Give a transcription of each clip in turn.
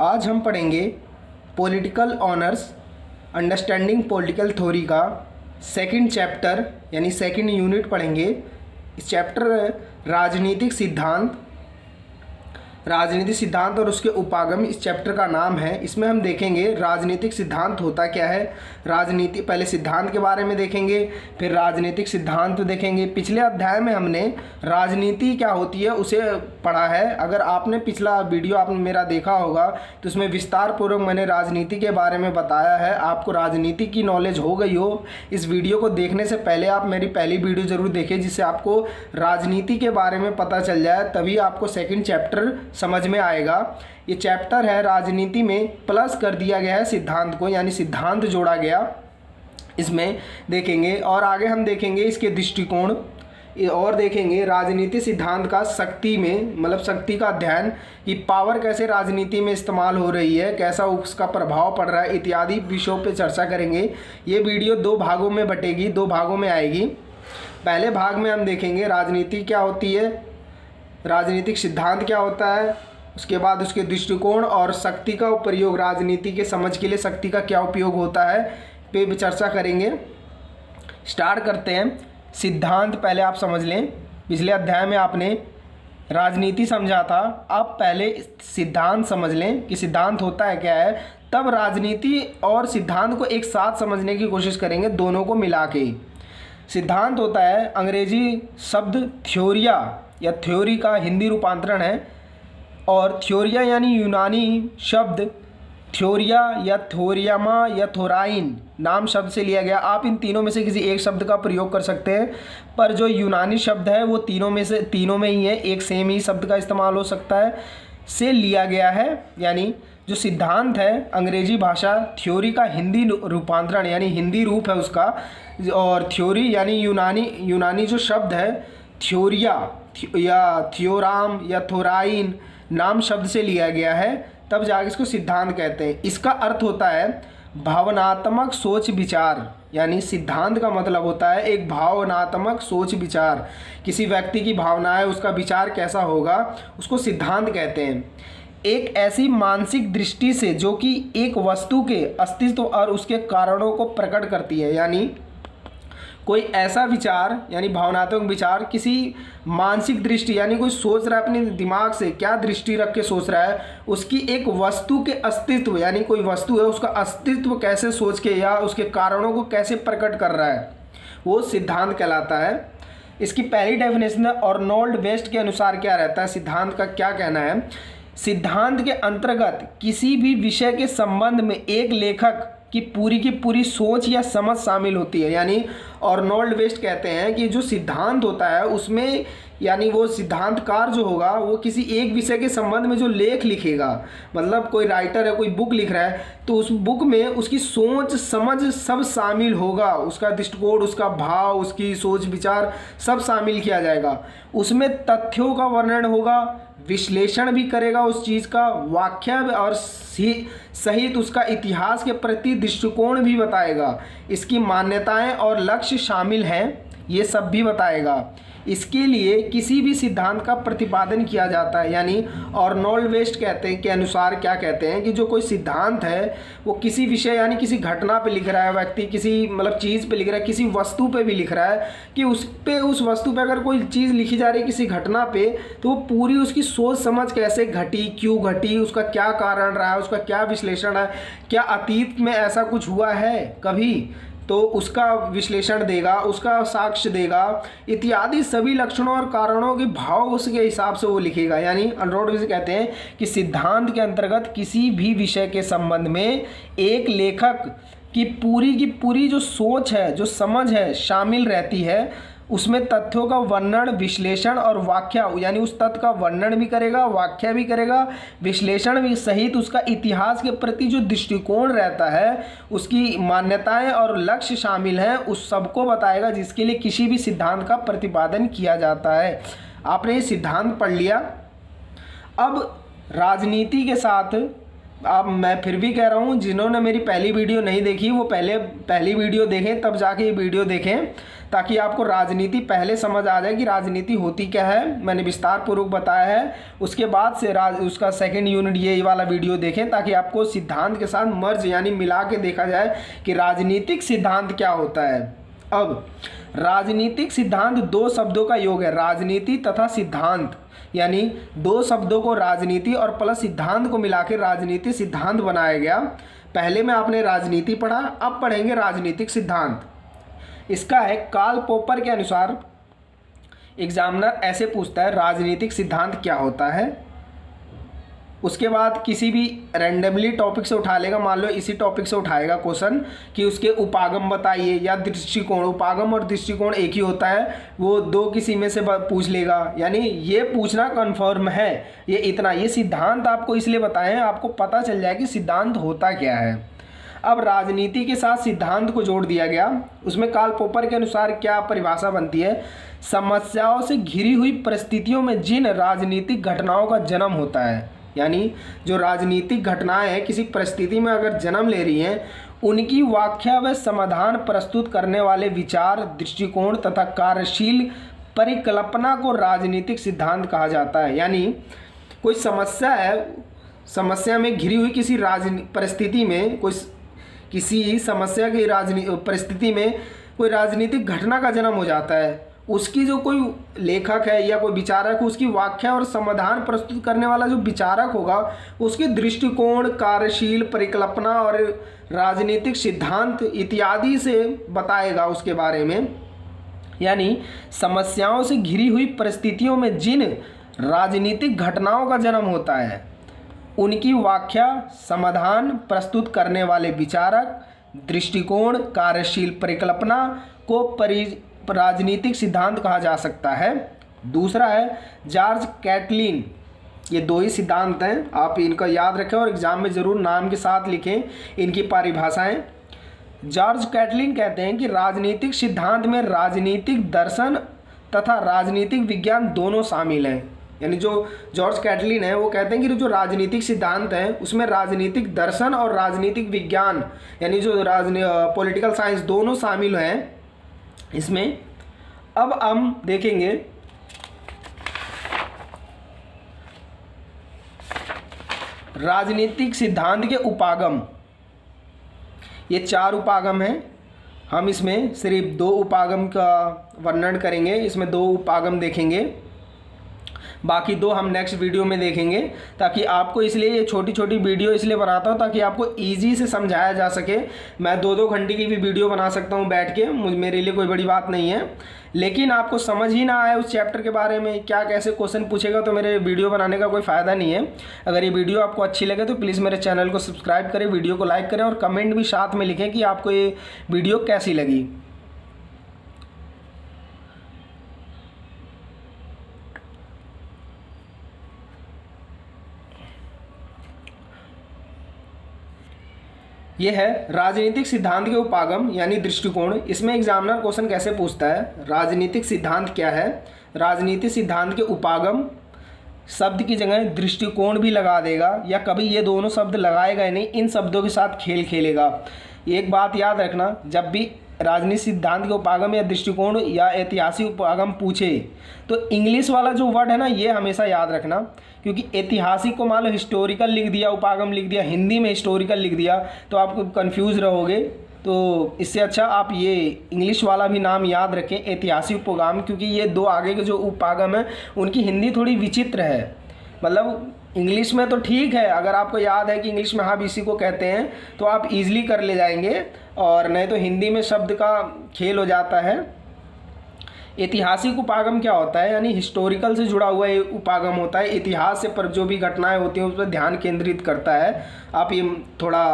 आज हम पढ़ेंगे political honours understanding political theory का सेकंड चैप्टर यानी सेकंड यूनिट पढ़ेंगे। इस चैप्टर राजनीतिक सिद्धांत और उसके उपागम इस चैप्टर का नाम है। इसमें हम देखेंगे राजनीतिक सिद्धांत होता क्या है, राजनीति पहले सिद्धांत के बारे में देखेंगे, फिर राजनीतिक सिद्धांत देखेंगे। पिछले अध्याय में हमने राजनीति क्या होती है उसे पढ़ा है। अगर आपने पिछला वीडियो आपने मेरा देखा होगा तो उसमें विस्तार पूर्वक मैंने राजनीति के बारे में बताया है। आपको राजनीति की नॉलेज हो गई हो, इस वीडियो को देखने से पहले आप मेरी पहली वीडियो ज़रूर देखें जिससे आपको राजनीति के बारे में पता चल जाए, तभी आपको सेकंड चैप्टर समझ में आएगा। ये चैप्टर है राजनीति में प्लस कर दिया गया है सिद्धांत को, यानी सिद्धांत जोड़ा गया इसमें देखेंगे। और आगे हम देखेंगे इसके दृष्टिकोण और देखेंगे राजनीति सिद्धांत का शक्ति में मतलब शक्ति का अध्ययन कि पावर कैसे राजनीति में इस्तेमाल हो रही है, कैसा उसका प्रभाव पड़ रहा है इत्यादि विषयों पे चर्चा करेंगे। ये वीडियो दो भागों में बटेगी, दो भागों में आएगी। पहले भाग में हम देखेंगे राजनीति क्या होती है, राजनीतिक सिद्धांत क्या होता है, उसके बाद उसके दृष्टिकोण और शक्ति का प्रयोग, राजनीति के समझ के लिए शक्ति का क्या उपयोग होता है पे भी चर्चा करेंगे। स्टार्ट करते हैं। सिद्धांत पहले आप समझ लें। पिछले अध्याय में आपने राजनीति समझा था, अब पहले सिद्धांत समझ लें कि सिद्धांत होता है क्या है, तब राजनीति और सिद्धांत को एक साथ समझने की कोशिश करेंगे, दोनों को मिला के। सिद्धांत होता है अंग्रेजी शब्द थ्योरिया या थ्योरी का हिंदी रूपांतरण है, और थ्योरिया यानी यूनानी शब्द थ्योरिया या थोरियामा या थोराइन नाम शब्द से लिया गया। आप इन तीनों में से किसी एक शब्द का प्रयोग कर सकते हैं, पर जो यूनानी शब्द है वो तीनों में ही है, एक सेम ही शब्द का इस्तेमाल हो सकता है, से लिया गया है। यानी जो सिद्धांत है अंग्रेजी भाषा थ्योरी का हिंदी रूपांतरण यानी हिंदी रूप है उसका, और थ्योरी यानी यूनानी जो शब्द है थ्योरिया या थ्योराम या थोराइन नाम शब्द से लिया गया है, तब जाके इसको सिद्धांत कहते हैं। इसका अर्थ होता है भावनात्मक सोच विचार, यानी सिद्धांत का मतलब होता है एक भावनात्मक सोच विचार, किसी व्यक्ति की भावनाएं उसका विचार कैसा होगा उसको सिद्धांत कहते हैं। एक ऐसी मानसिक दृष्टि से जो कि एक वस्तु के अस्तित्व और उसके कारणों को प्रकट करती है, यानी कोई ऐसा विचार यानी भावनात्मक विचार किसी मानसिक दृष्टि यानी कोई सोच रहा है अपने दिमाग से, क्या दृष्टि रख के सोच रहा है, उसकी एक वस्तु के अस्तित्व यानी कोई वस्तु है उसका अस्तित्व कैसे सोच के या उसके कारणों को कैसे प्रकट कर रहा है, वो सिद्धांत कहलाता है। इसकी पहली डेफिनेशन है अर्नोल्ड वेस्ट के अनुसार क्या रहता है, सिद्धांत का क्या कहना है। सिद्धांत के अंतर्गत किसी भी विषय के संबंध में एक लेखक की पूरी सोच या समझ शामिल होती है। यानी अर्नोल्ड वेस्ट कहते हैं कि जो सिद्धांत होता है उसमें यानी वो सिद्धांतकार जो होगा वो किसी एक विषय के संबंध में जो लेख लिखेगा, मतलब कोई राइटर है कोई बुक लिख रहा है तो उस बुक में उसकी सोच समझ सब शामिल होगा, उसका दृष्टिकोण उसका भाव उसकी सोच विचार सब शामिल किया जाएगा। उसमें तथ्यों का वर्णन होगा, विश्लेषण भी करेगा उस चीज़ का, व्याख्या और सहित उसका इतिहास के प्रति दृष्टिकोण भी बताएगा, इसकी मान्यताएं और लक्ष्य शामिल हैं ये सब भी बताएगा। इसके लिए किसी भी सिद्धांत का प्रतिपादन किया जाता है। यानी अर्नोल्ड वेस्ट कहते हैं के अनुसार क्या कहते हैं कि जो कोई सिद्धांत है वो किसी विषय यानी किसी घटना पे लिख रहा है व्यक्ति, किसी मतलब चीज़ पे लिख रहा है, किसी वस्तु पे भी लिख रहा है कि उस वस्तु पे अगर कोई चीज़ लिखी जा रही है किसी घटना पे तो वो पूरी उसकी सोच समझ कैसे घटी, क्यों घटी, उसका क्या कारण रहा है, उसका क्या विश्लेषण है, क्या अतीत में ऐसा कुछ हुआ है कभी तो उसका विश्लेषण देगा, उसका साक्ष्य देगा, इत्यादि सभी लक्षणों और कारणों के भाव उसके हिसाब से वो लिखेगा। यानी अर्नोल्ड वेस्ट कहते हैं कि सिद्धांत के अंतर्गत किसी भी विषय के संबंध में एक लेखक की पूरी जो सोच है जो समझ है शामिल रहती है, उसमें तथ्यों का वर्णन विश्लेषण और व्याख्या यानी उस तथ्य का वर्णन भी करेगा, व्याख्या भी करेगा, विश्लेषण भी सहित उसका इतिहास के प्रति जो दृष्टिकोण रहता है उसकी मान्यताएं और लक्ष्य शामिल हैं उस सबको बताएगा, जिसके लिए किसी भी सिद्धांत का प्रतिपादन किया जाता है। आपने ये सिद्धांत पढ़ लिया। अब राजनीति के साथ अब मैं फिर भी कह रहा हूँ जिन्होंने मेरी पहली वीडियो नहीं देखी वो पहली वीडियो देखें, तब जाके ये वीडियो देखें, ताकि आपको राजनीति पहले समझ आ जाए कि राजनीति होती क्या है, मैंने विस्तार पूर्वक बताया है। उसके बाद से उसका सेकंड यूनिट ये वाला वीडियो देखें ताकि आपको सिद्धांत के साथ मर्ज यानी मिला के देखा जाए कि राजनीतिक सिद्धांत क्या होता है। अब राजनीतिक सिद्धांत दो शब्दों का योग है, राजनीति तथा सिद्धांत, यानी दो शब्दों को राजनीति और प्लस सिद्धांत को मिला के राजनीतिक सिद्धांत बनाया गया। पहले में आपने राजनीति पढ़ा, अब पढ़ेंगे राजनीतिक सिद्धांत। इसका है कार्ल पॉपर के अनुसार एग्जामिनर ऐसे पूछता है राजनीतिक सिद्धांत क्या होता है। उसके बाद किसी भी रैंडमली टॉपिक से उठा लेगा, मान लो इसी टॉपिक से उठाएगा क्वेश्चन कि उसके उपागम बताइए या दृष्टिकोण, उपागम और दृष्टिकोण एक ही होता है, वो दो किसी में से पूछ लेगा। यानी ये पूछना कन्फर्म है, ये इतना, ये सिद्धांत आपको इसलिए बताएं आपको पता चल जाए कि सिद्धांत होता क्या है। अब राजनीति के साथ सिद्धांत को जोड़ दिया गया। उसमें कार्ल पॉपर के अनुसार क्या परिभाषा बनती है, समस्याओं से घिरी हुई परिस्थितियों में जिन राजनीतिक घटनाओं का जन्म होता है, यानी जो राजनीतिक घटनाएं हैं किसी परिस्थिति में अगर जन्म ले रही हैं, उनकी व्याख्या व समाधान प्रस्तुत करने वाले विचार, दृष्टिकोण तथा कार्यशील परिकल्पना को राजनीतिक सिद्धांत कहा जाता है। यानी कोई समस्या है, समस्या में घिरी हुई किसी परिस्थिति में, किसी समस्या की परिस्थिति में कोई राजनीतिक घटना का जन्म हो जाता है, उसकी जो कोई लेखक है या कोई विचारक, उसकी व्याख्या और समाधान प्रस्तुत करने वाला जो विचारक होगा, उसके दृष्टिकोण, कार्यशील परिकल्पना और राजनीतिक सिद्धांत इत्यादि से बताएगा उसके बारे में। यानी समस्याओं से घिरी हुई परिस्थितियों में जिन राजनीतिक घटनाओं का जन्म होता है, उनकी व्याख्या, समाधान प्रस्तुत करने वाले विचारक, दृष्टिकोण, कार्यशील परिकल्पना को राजनीतिक सिद्धांत कहा जा सकता है। दूसरा है जॉर्ज कैटलिन। ये दो ही सिद्धांत हैं, आप इनका याद रखें और एग्जाम में ज़रूर नाम के साथ लिखें इनकी परिभाषाएं। जॉर्ज कैटलिन कहते हैं कि राजनीतिक सिद्धांत में राजनीतिक दर्शन तथा राजनीतिक विज्ञान दोनों शामिल हैं। यानी जो जॉर्ज कैटलिन है वो कहते हैं कि जो राजनीतिक सिद्धांत है उसमें राजनीतिक दर्शन और राजनीतिक विज्ञान यानी जो पॉलिटिकल साइंस दोनों शामिल हैं इसमें। अब हम देखेंगे राजनीतिक सिद्धांत के उपागम। ये 4 उपागम हैं, हम इसमें सिर्फ 2 उपागम का वर्णन करेंगे, इसमें 2 उपागम देखेंगे, बाकी 2 हम नेक्स्ट वीडियो में देखेंगे। ताकि आपको, इसलिए ये छोटी छोटी वीडियो इसलिए बनाता हूँ ताकि आपको इजी से समझाया जा सके। मैं 2-2 घंटे की भी वीडियो बना सकता हूँ बैठ के, मेरे लिए कोई बड़ी बात नहीं है। लेकिन आपको समझ ही ना आए उस चैप्टर के बारे में, क्या कैसे क्वेश्चन पूछेगा, तो मेरे वीडियो बनाने का कोई फ़ायदा नहीं है। अगर ये वीडियो आपको अच्छी लगे तो प्लीज़ मेरे चैनल को सब्सक्राइब करें, वीडियो को लाइक करें और कमेंट भी साथ में लिखें कि आपको ये वीडियो कैसी लगी। ये है राजनीतिक सिद्धांत के उपागम यानी दृष्टिकोण। इसमें एग्जामिनर क्वेश्चन कैसे पूछता है, राजनीतिक सिद्धांत क्या है, राजनीतिक सिद्धांत के उपागम, शब्द की जगह दृष्टिकोण भी लगा देगा या कभी ये दोनों शब्द लगाएगा ही नहीं, इन शब्दों के साथ खेल खेलेगा। एक बात याद रखना, जब भी राजनीतिक सिद्धांत के उपागम या दृष्टिकोण या ऐतिहासिक उपागम पूछे तो इंग्लिश वाला जो वर्ड है ना, ये हमेशा याद रखना, क्योंकि ऐतिहासिक को मान लो हिस्टोरिकल लिख दिया, उपागम लिख दिया, हिंदी में हिस्टोरिकल लिख दिया तो आप कंफ्यूज रहोगे। तो इससे अच्छा आप ये इंग्लिश वाला भी नाम याद रखें, ऐतिहासिक उपागम, क्योंकि ये 2 आगे के जो उपागम हैं उनकी हिंदी थोड़ी विचित्र है। मतलब इंग्लिश में तो ठीक है, अगर आपको याद है कि इंग्लिश में हम इसी को कहते हैं तो आप इजीली कर ले जाएंगे, और नहीं तो हिंदी में शब्द का खेल हो जाता है। ऐतिहासिक उपागम क्या होता है, यानी हिस्टोरिकल से जुड़ा हुआ ये उपागम होता है, इतिहास से पर जो भी घटनाएं होती हैं उस पर ध्यान केंद्रित करता है। आप ये थोड़ा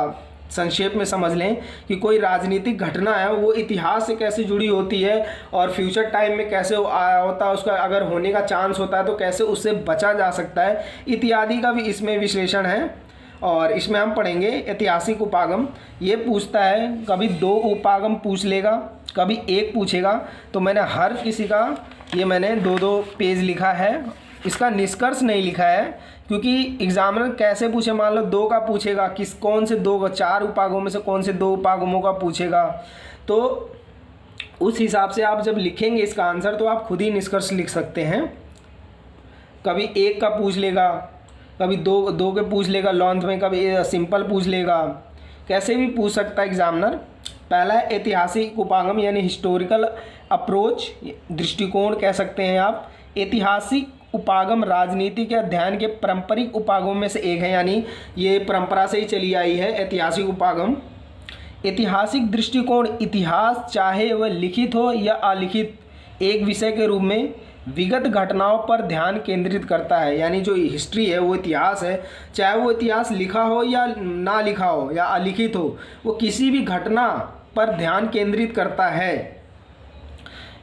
संक्षेप में समझ लें कि कोई राजनीतिक घटना है वो इतिहास से कैसे जुड़ी होती है और फ्यूचर टाइम में कैसे आया होता है, उसका अगर होने का चांस होता है तो कैसे उससे बचा जा सकता है, इत्यादि का भी इसमें विश्लेषण है। और इसमें हम पढ़ेंगे ऐतिहासिक उपागम। ये पूछता है, कभी 2 उपागम पूछ लेगा, कभी 1 पूछेगा। तो मैंने हर किसी का ये मैंने 2-2 पेज लिखा है, इसका निष्कर्ष नहीं लिखा है, क्योंकि एग्जामिनर कैसे पूछे, मान लो 2 का पूछेगा, कौन से 2 4 उपागमों में से कौन से 2 उपागमों का पूछेगा, तो उस हिसाब से आप जब लिखेंगे इसका आंसर तो आप खुद ही निष्कर्ष लिख सकते हैं। कभी एक का पूछ लेगा, कभी दो के पूछ लेगा लॉन्थ में, कभी सिंपल पूछ लेगा, कैसे भी पूछ सकता है एग्जामिनर। पहला है ऐतिहासिक उपागम यानी हिस्टोरिकल अप्रोच, दृष्टिकोण कह सकते हैं आप। ऐतिहासिक उपागम राजनीति के अध्ययन के पारंपरिक उपागमों में से एक है, यानी ये परंपरा से ही चली आई है ऐतिहासिक उपागम। ऐतिहासिक दृष्टिकोण इतिहास चाहे वह लिखित हो या अलिखित एक विषय के रूप में विगत घटनाओं पर ध्यान केंद्रित करता है। यानी जो हिस्ट्री है वो इतिहास है, चाहे वो इतिहास लिखा हो या ना लिखा हो या अलिखित हो, वो किसी भी घटना पर ध्यान केंद्रित करता है।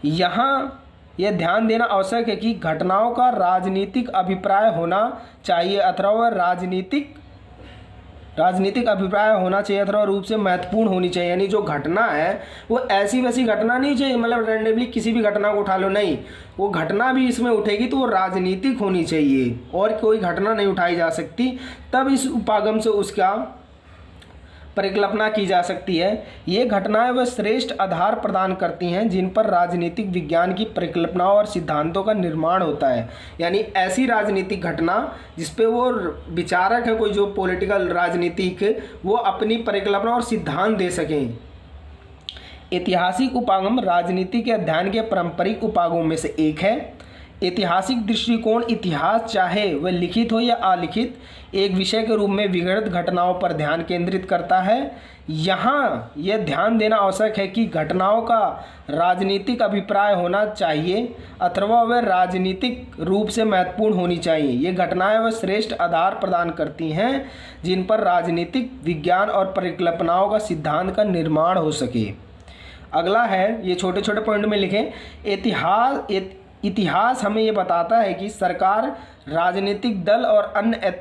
यहाँ यह ध्यान देना आवश्यक है कि घटनाओं का राजनीतिक अभिप्राय होना चाहिए अथवा वह राजनीतिक अभिप्राय होना चाहिए अथवा रूप से महत्वपूर्ण होनी चाहिए। यानी जो घटना है वो ऐसी वैसी घटना नहीं चाहिए, मतलब रैंडमली किसी भी घटना को उठा लो, नहीं, वो घटना भी इसमें उठेगी तो वो राजनीतिक होनी चाहिए और कोई घटना नहीं उठाई जा सकती, तब इस उपागम से उसका परिकल्पना की जा सकती है। ये घटनाएं वह श्रेष्ठ आधार प्रदान करती हैं जिन पर राजनीतिक विज्ञान की परिकल्पनाओं और सिद्धांतों का निर्माण होता है। यानी ऐसी राजनीतिक घटना जिस पे वो विचारक है, कोई जो पॉलिटिकल राजनीतिक, वो अपनी परिकल्पना और सिद्धांत दे सकें। ऐतिहासिक उपागम राजनीति के अध्ययन के पारंपरिक उपागमों में से एक है। ऐतिहासिक दृष्टिकोण इतिहास चाहे वह लिखित हो या अलिखित एक विषय के रूप में विगत घटनाओं पर ध्यान केंद्रित करता है। यहाँ यह ध्यान देना आवश्यक है कि घटनाओं का राजनीतिक अभिप्राय होना चाहिए अथवा वह राजनीतिक रूप से महत्वपूर्ण होनी चाहिए। ये घटनाएं वह श्रेष्ठ आधार प्रदान करती हैं जिन पर राजनीतिक विज्ञान और परिकल्पनाओं का सिद्धांत का निर्माण हो सके। अगला है, ये छोटे छोटे पॉइंट में लिखें, इतिहास हमें ये बताता है कि सरकार, राजनीतिक दल और अन्य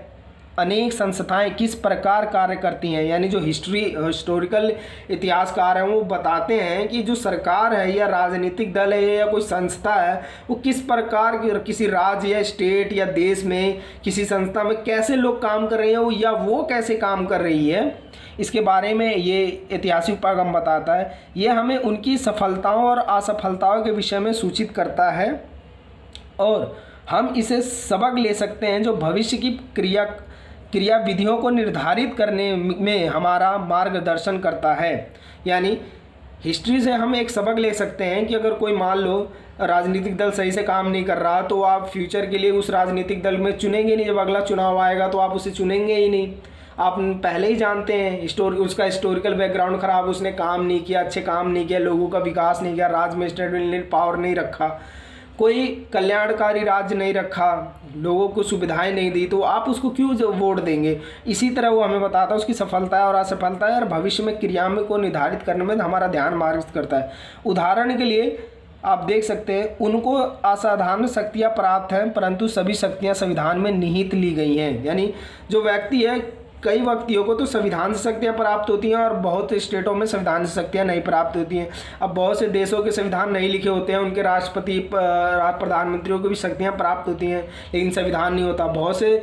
अनेक संस्थाएं किस प्रकार कार्य करती हैं। यानी जो हिस्टोरिकल इतिहासकार हैं वो बताते हैं कि जो सरकार है या राजनीतिक दल है या कोई संस्था है वो किस प्रकार किसी राज्य या स्टेट या देश में किसी संस्था में कैसे लोग काम कर रहे हैं या वो कैसे काम कर रही है, इसके बारे में ये ऐतिहासिक उपागम बताता है। ये हमें उनकी सफलताओं और असफलताओं के विषय में सूचित करता है और हम इसे सबक ले सकते हैं जो भविष्य की क्रिया विधियों को निर्धारित करने में हमारा मार्गदर्शन करता है। यानी हिस्ट्री से हम एक सबक ले सकते हैं कि अगर कोई मान लो राजनीतिक दल सही से काम नहीं कर रहा तो आप फ्यूचर के लिए उस राजनीतिक दल में चुनेंगे नहीं, जब अगला चुनाव आएगा तो आप उसे चुनेंगे ही नहीं। आप पहले ही जानते हैं उसका हिस्टोरिकल बैकग्राउंड ख़राब, उसने काम नहीं किया, अच्छे काम नहीं किया, लोगों का विकास नहीं किया, राज्य में स्टेट पावर नहीं रखा, कोई कल्याणकारी राज्य नहीं रखा, लोगों को सुविधाएं नहीं दी, तो आप उसको क्यों वोट देंगे। इसी तरह वो हमें बताता है उसकी सफलता और असफलता है और भविष्य में क्रियाओं को निर्धारित करने में हमारा ध्यान मार्गदर्शित करता है। उदाहरण के लिए आप देख सकते हैं उनको असाधारण शक्तियाँ प्राप्त हैं परंतु सभी शक्तियाँ संविधान में निहित ली गई हैं। यानी जो व्यक्ति है, कई व्यक्तियों को तो संविधान से शक्तियाँ प्राप्त होती हैं और बहुत से स्टेटों में संविधान से शक्तियाँ नहीं प्राप्त होती हैं। अब बहुत से देशों के संविधान नहीं लिखे होते हैं, उनके राष्ट्रपति प्रधानमंत्रियों को भी शक्तियाँ प्राप्त होती हैं लेकिन संविधान नहीं होता। बहुत से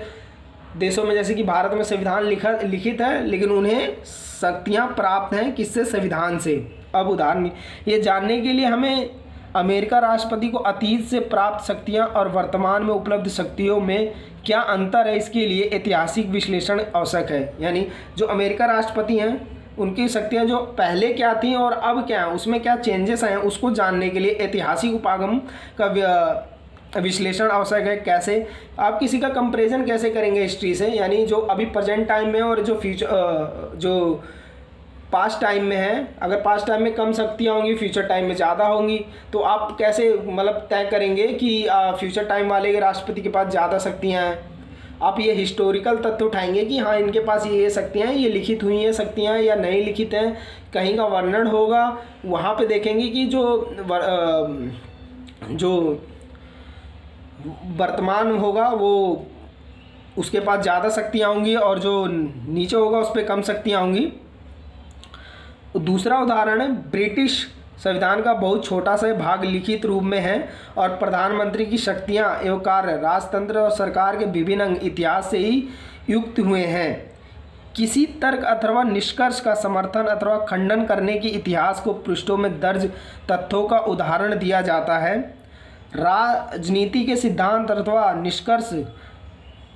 देशों में जैसे कि भारत में संविधान लिखित है लेकिन उन्हें शक्तियाँ प्राप्त हैं किससे, संविधान से। अब उदाहरण ये जानने के लिए हमें अमेरिका राष्ट्रपति को अतीत से प्राप्त शक्तियाँ और वर्तमान में उपलब्ध शक्तियों में क्या अंतर है, इसके लिए ऐतिहासिक विश्लेषण आवश्यक है। यानी जो अमेरिका राष्ट्रपति हैं उनकी शक्तियाँ जो पहले क्या थी और अब क्या है, उसमें क्या चेंजेस आए हैं, उसको जानने के लिए ऐतिहासिक उपागम का विश्लेषण आवश्यक है। कैसे आप किसी का कंपैरिजन कैसे करेंगे हिस्ट्री से, यानी जो अभी प्रेजेंट टाइम में और जो फ्यूचर जो पास्ट टाइम में है, अगर पास्ट टाइम में कम शक्तियाँ होंगी फ्यूचर टाइम में ज़्यादा होंगी, तो आप कैसे मतलब तय करेंगे कि फ्यूचर टाइम वाले के राष्ट्रपति के पास ज़्यादा शक्तियाँ हैं। आप ये हिस्टोरिकल तथ्य उठाएंगे कि हाँ इनके पास ये शक्तियाँ हैं, ये लिखित हुई हैं शक्तियाँ या नहीं लिखित हैं, कहीं का वर्णन होगा, वहाँ पे देखेंगे कि जो वर्तमान होगा वो उसके पास ज़्यादा शक्तियाँ होंगी और जो नीचे होगा उस पर कम शक्तियाँ होंगी। दूसरा उदाहरण है ब्रिटिश संविधान का बहुत छोटा सा भाग लिखित रूप में है और प्रधानमंत्री की शक्तियां एवं कार्य राजतंत्र और सरकार के विभिन्न अंग इतिहास से ही युक्त हुए हैं। किसी तर्क अथवा निष्कर्ष का समर्थन अथवा खंडन करने की इतिहास को पृष्ठों में दर्ज तथ्यों का उदाहरण दिया जाता है। राजनीति के सिद्धांत अथवा निष्कर्ष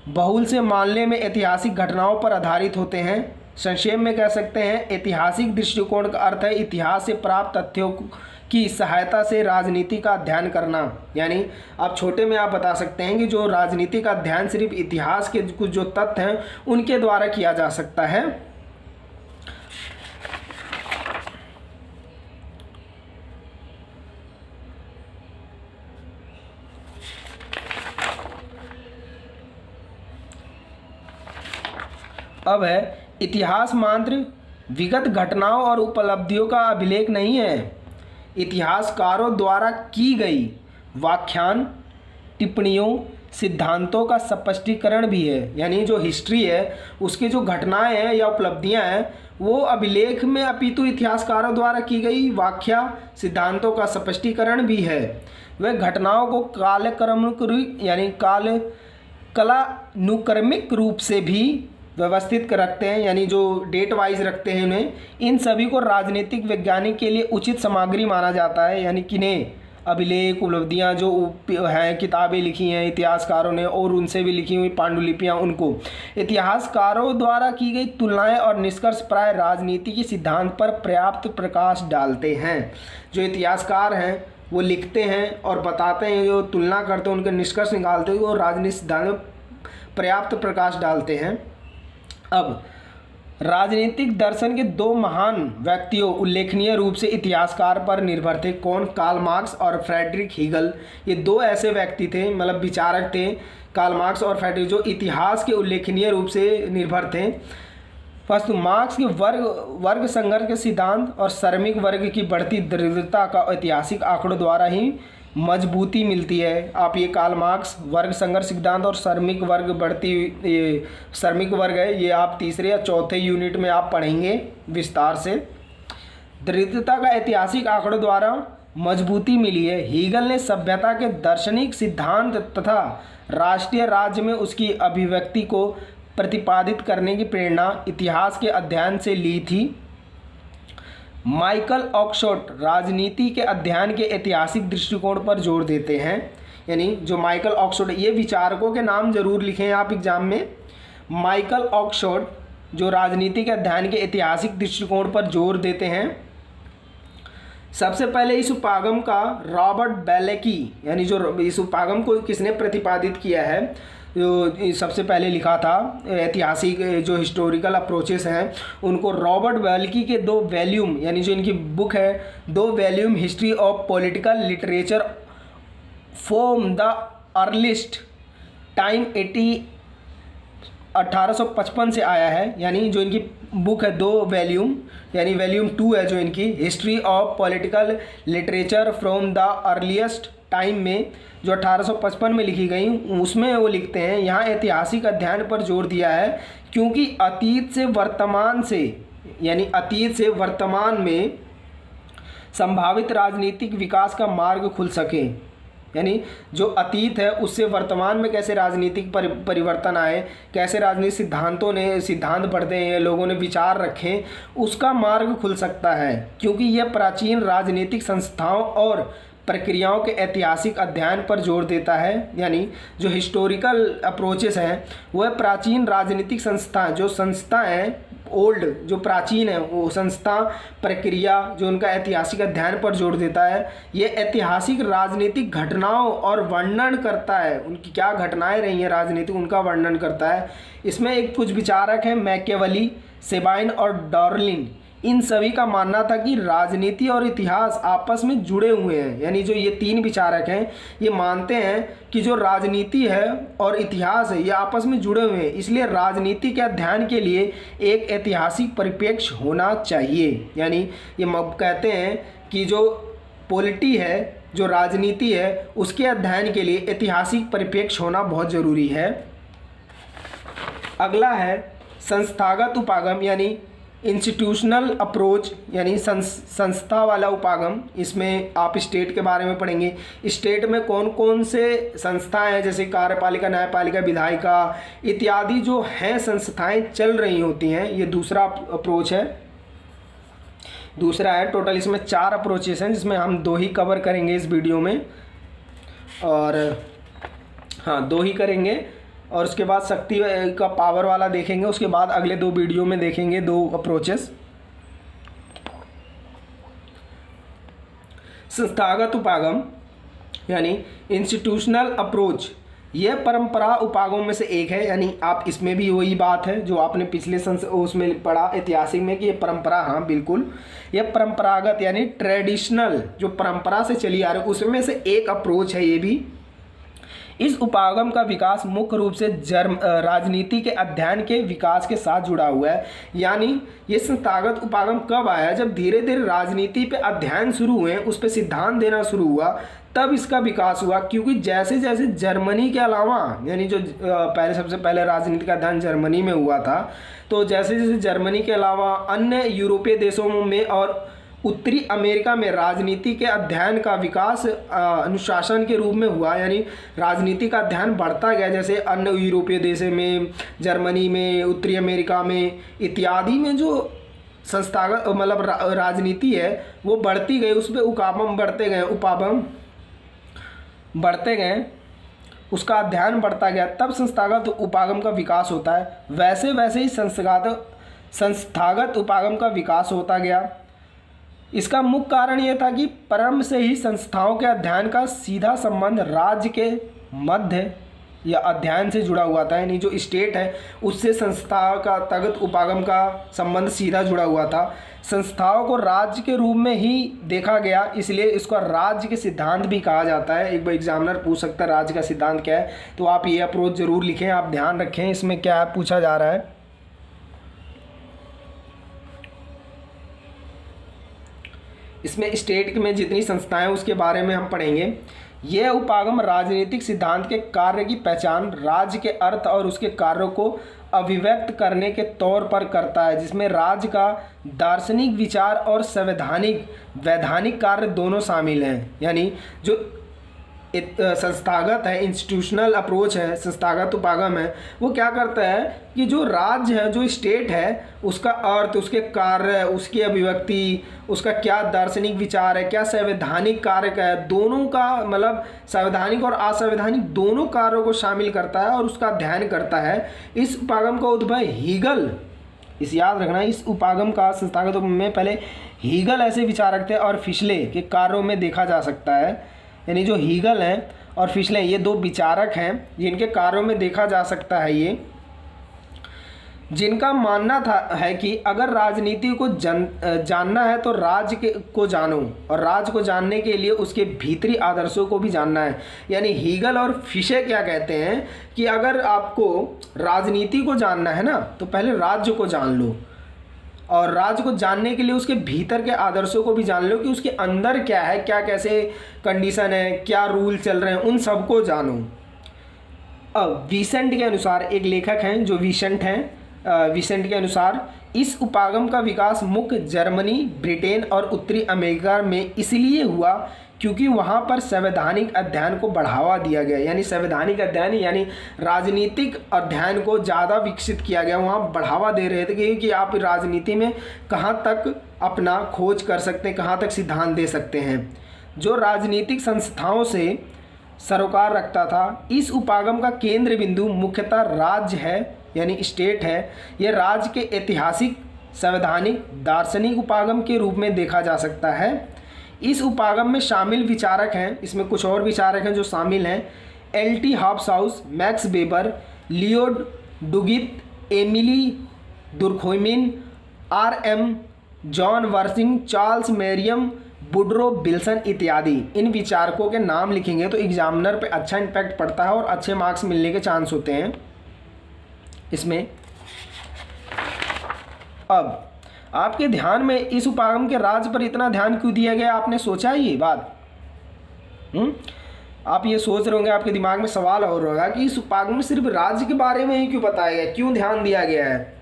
बहुल से मानने में ऐतिहासिक घटनाओं पर आधारित होते हैं। संक्षेप में कह सकते हैं ऐतिहासिक दृष्टिकोण का अर्थ है इतिहास से प्राप्त तथ्यों की सहायता से राजनीति का अध्ययन करना। यानी आप छोटे में आप बता सकते हैं कि जो राजनीति का अध्ययन सिर्फ इतिहास के कुछ जो तथ्य हैं उनके द्वारा किया जा सकता है। अब है इतिहास मात्र विगत घटनाओं और उपलब्धियों का अभिलेख नहीं है, इतिहासकारों द्वारा की गई व्याख्यान, टिप्पणियों, सिद्धांतों का स्पष्टीकरण भी है। यानी जो हिस्ट्री है उसकी जो घटनाएं हैं या उपलब्धियां हैं वो अभिलेख में अपितु इतिहासकारों द्वारा की गई व्याख्या, सिद्धांतों का स्पष्टीकरण भी है। वह घटनाओं को कालक्रमिक यानी कालानुक्रमिक रूप से भी व्यवस्थित रखते हैं, यानी जो डेट वाइज रखते हैं उन्हें। इन सभी को राजनीतिक वैज्ञानिक के लिए उचित सामग्री माना जाता है। यानी किन्हें अभिलेख, उपलब्धियां जो हैं, किताबें लिखी हैं इतिहासकारों ने और उनसे भी लिखी हुई पांडुलिपियां, उनको इतिहासकारों द्वारा की गई तुलनाएं और निष्कर्ष प्राय राजनीति के सिद्धांत पर पर्याप्त प्रकाश डालते हैं। जो इतिहासकार हैं वो लिखते हैं और बताते हैं, जो तुलना करते हैं, उनके निष्कर्ष निकालते हैं और राजनीतिक सिद्धांत में पर्याप्त प्रकाश डालते हैं। अब राजनीतिक दर्शन के दो महान व्यक्तियों उल्लेखनीय रूप से इतिहासकार पर निर्भर थे। कौन? कार्ल मार्क्स और फ्रेडरिक हीगल। ये दो ऐसे व्यक्ति थे, मतलब विचारक थे, कार्ल मार्क्स और फ्रेडरिक, जो इतिहास के उल्लेखनीय रूप से निर्भर थे। फर्स्ट, मार्क्स के वर्ग संघर्ष के सिद्धांत और श्रमिक वर्ग की बढ़ती दरिद्रता का ऐतिहासिक आंकड़ों द्वारा ही मजबूती मिलती है। आप ये कार्ल मार्क्स वर्ग संघर्ष सिद्धांत और श्रमिक वर्ग बढ़ती श्रमिक वर्ग है, ये आप तीसरे या चौथे यूनिट में आप पढ़ेंगे विस्तार से। दरिद्रता का ऐतिहासिक आंकड़ों द्वारा मजबूती मिली है। हीगल ने सभ्यता के दार्शनिक सिद्धांत तथा राष्ट्रीय राज्य में उसकी अभिव्यक्ति को प्रतिपादित करने की प्रेरणा इतिहास के अध्ययन से ली थी। माइकल ऑक्सफोर्ड राजनीति के अध्ययन के ऐतिहासिक दृष्टिकोण पर जोर देते हैं। यानी जो माइकल ऑक्सफोर्ड, ये विचारकों के नाम जरूर लिखें आप एग्जाम में। माइकल ऑक्सफोर्ड जो राजनीति के अध्ययन के ऐतिहासिक दृष्टिकोण पर जोर देते हैं। सबसे पहले इस उपागम का रॉबर्ट बेलेकी, यानी जो इस उपागम को किसने प्रतिपादित किया है, जो सबसे पहले लिखा था ऐतिहासिक जो हिस्टोरिकल अप्रोचेस हैं उनको, रॉबर्ट बेलेकी के 2 वॉल्यूम, यानी जो इनकी बुक है 2 volume history of political literature from the earliest time 1855 से आया है। यानी जो इनकी बुक है 2 वॉल्यूम, यानी वॉल्यूम 2 है जो इनकी history of political literature from the earliest time में, जो 1855 में लिखी गई। उसमें वो लिखते हैं यहाँ ऐतिहासिक अध्ययन पर जोर दिया है क्योंकि अतीत से वर्तमान में संभावित राजनीतिक विकास का मार्ग खुल सके। यानी जो अतीत है उससे वर्तमान में कैसे राजनीतिक परिवर्तन आए, कैसे राजनीतिक सिद्धांत बढ़ते हैं, लोगों ने विचार रखें, उसका मार्ग खुल सकता है क्योंकि यह प्राचीन राजनीतिक संस्थाओं और प्रक्रियाओं के ऐतिहासिक अध्ययन पर जोर देता है। यानी जो हिस्टोरिकल अप्रोचेस हैं वह प्राचीन राजनीतिक संस्था हैं ओल्ड, जो प्राचीन है वो संस्था प्रक्रिया जो उनका ऐतिहासिक अध्ययन पर जोर देता है। ये ऐतिहासिक राजनीतिक घटनाओं और वर्णन करता है, उनकी क्या घटनाएं रही हैं राजनीतिक, उनका वर्णन करता है। इसमें एक कुछ विचारक हैं मैकियावेली, सेबाइन और डार्विन। इन सभी का मानना था कि राजनीति और इतिहास आपस में जुड़े हुए हैं। यानी जो ये 3 विचारक हैं ये मानते हैं कि जो राजनीति है और इतिहास है ये आपस में जुड़े हुए हैं, इसलिए राजनीति के अध्ययन के लिए एक ऐतिहासिक परिप्रेक्ष्य होना चाहिए। यानी ये कहते हैं कि जो पॉलिटी है, जो राजनीति है, उसके अध्ययन के लिए ऐतिहासिक परिप्रेक्ष्य होना बहुत ज़रूरी है। अगला है संस्थागत उपागम, यानी इंस्टीट्यूशनल अप्रोच यानी संस्था वाला उपागम, इसमें आप स्टेट के बारे में पढ़ेंगे। स्टेट में कौन कौन से संस्थाएं हैं, जैसे कार्यपालिका, न्यायपालिका, विधायिका इत्यादि जो हैं संस्थाएं चल रही होती हैं, ये दूसरा अप्रोच है। दूसरा है, टोटल इसमें 4 अप्रोचेस हैं जिसमें हम 2 ही कवर करेंगे इस वीडियो में, और हाँ 2 ही करेंगे, और उसके बाद शक्ति का पावर वाला देखेंगे, उसके बाद अगले 2 वीडियो में देखेंगे 2 अप्रोचेस। संस्थागत उपागम यानी इंस्टीट्यूशनल अप्रोच, यह परंपरा उपागमों में से एक है। यानी आप इसमें भी वही बात है जो आपने पिछले उसमें पढ़ा ऐतिहासिक में कि ये परंपरा, हाँ बिल्कुल, यह परंपरागत यानी ट्रेडिशनल जो परंपरा से चली आ रही है उसमें से एक अप्रोच है ये भी। इस उपागम का विकास मुख्य रूप से राजनीति के अध्ययन के विकास के साथ जुड़ा हुआ है। यानी ये संस्थागत उपागम कब आया, जब धीरे धीरे राजनीति पे अध्ययन शुरू हुए, उस पर सिद्धांत देना शुरू हुआ, तब इसका विकास हुआ। क्योंकि जैसे जैसे जर्मनी के अलावा, यानी जो पहले सबसे पहले राजनीति का अध्ययन जर्मनी में हुआ था, तो जैसे जैसे जर्मनी के अलावा अन्य यूरोपीय देशों में और उत्तरी अमेरिका में राजनीति के अध्ययन का विकास अनुशासन के रूप में हुआ। यानी राजनीति का अध्ययन बढ़ता गया, जैसे अन्य यूरोपीय देशों में, जर्मनी में, उत्तरी अमेरिका में इत्यादि में जो संस्थागत मतलब राजनीति है वो बढ़ती गई, उस पर उपागम बढ़ते गए, उपागम बढ़ते गए, उसका अध्ययन बढ़ता गया, तब संस्थागत उपागम का विकास होता है। वैसे वैसे ही संस्थागत उपागम का विकास होता गया। इसका मुख्य कारण यह था कि प्रारंभ से ही संस्थाओं के अध्ययन का सीधा संबंध राज्य के मध्य या अध्ययन से जुड़ा हुआ था। यानी जो स्टेट है उससे संस्था का तगत उपागम का संबंध सीधा जुड़ा हुआ था। संस्थाओं को राज्य के रूप में ही देखा गया, इसलिए इसको राज्य के सिद्धांत भी कहा जाता है। एक बार एग्जामिनर पूछ सकता है राज्य का सिद्धांत क्या है, तो आप ये अप्रोच जरूर लिखें, आप ध्यान रखें इसमें क्या पूछा जा रहा है। इसमें स्टेट में जितनी संस्थाएं उसके बारे में हम पढ़ेंगे। यह उपागम राजनीतिक सिद्धांत के कार्य की पहचान राज्य के अर्थ और उसके कार्यों को अभिव्यक्त करने के तौर पर करता है, जिसमें राज्य का दार्शनिक विचार और वैधानिक कार्य दोनों शामिल हैं। यानी जो संस्थागत है, इंस्टीट्यूशनल अप्रोच है, संस्थागत उपागम है, वो क्या करता है कि जो राज्य है, जो स्टेट है, उसका अर्थ, उसके कार्य, उसकी अभिव्यक्ति, उसका क्या दार्शनिक विचार है, क्या संवैधानिक कार्य है, दोनों का मतलब संवैधानिक और असंवैधानिक दोनों कार्यों को शामिल करता है और उसका अध्ययन करता है। इस उपागम का उद्भव हीगल, इस याद रखना, इस उपागम का संस्थागत में पहले हीगल ऐसे विचारक थे और फिशले के कार्यों में देखा जा सकता है। यानी जो हीगल हैं और फिशले, ये 2 विचारक हैं जिनके कार्यों में देखा जा सकता है ये, जिनका मानना है कि अगर राजनीति को जानना है तो राज्य को जानो, और राज्य को जानने के लिए उसके भीतरी आदर्शों को भी जानना है। यानी हीगल और फिशे क्या कहते हैं कि अगर आपको राजनीति को जानना है ना, तो पहले राज्य को जान लो, और राज्य को जानने के लिए उसके भीतर के आदर्शों को भी जान लो कि उसके अंदर क्या है, क्या कैसे कंडीशन है, क्या रूल चल रहे हैं, उन सबको जानो। अब विसेंट के अनुसार, एक लेखक हैं जो विसेंट हैं, विसेंट के अनुसार इस उपागम का विकास मुख्य जर्मनी, ब्रिटेन और उत्तरी अमेरिका में इसलिए हुआ क्योंकि वहाँ पर संवैधानिक अध्ययन को बढ़ावा दिया गया। यानी संवैधानिक अध्ययन यानी राजनीतिक अध्ययन को ज़्यादा विकसित किया गया, वहाँ बढ़ावा दे रहे थे कि आप राजनीति में कहाँ तक अपना खोज कर सकते हैं, कहाँ तक सिद्धांत दे सकते हैं, जो राजनीतिक संस्थाओं से सरोकार रखता था। इस उपागम का केंद्र बिंदु मुख्यतः राज्य है, यानी स्टेट है। यह राज्य के ऐतिहासिक, संवैधानिक, दार्शनिक उपागम के रूप में देखा जा सकता है। इस उपागम में शामिल विचारक हैं, इसमें कुछ और विचारक हैं जो शामिल हैं, L.T. Hobhouse, Max Weber, Leo Duguit, Emile Durkheim, R.M. John वर्सिंग, चार्ल्स मेरियम, वुडरो विल्सन इत्यादि। इन विचारकों के नाम लिखेंगे तो एग्जामिनर पे अच्छा इम्पैक्ट पड़ता है और अच्छे मार्क्स मिलने के चांस होते हैं इसमें। अब आपके ध्यान में इस उपागम के राज्य पर इतना ध्यान क्यों दिया गया, आपने सोचा है ये बात? आप ये सोच रहे होंगे, आपके दिमाग में सवाल और होगा कि इस उपागम में सिर्फ राज्य के बारे में ही क्यों बताया गया, क्यों ध्यान दिया गया है?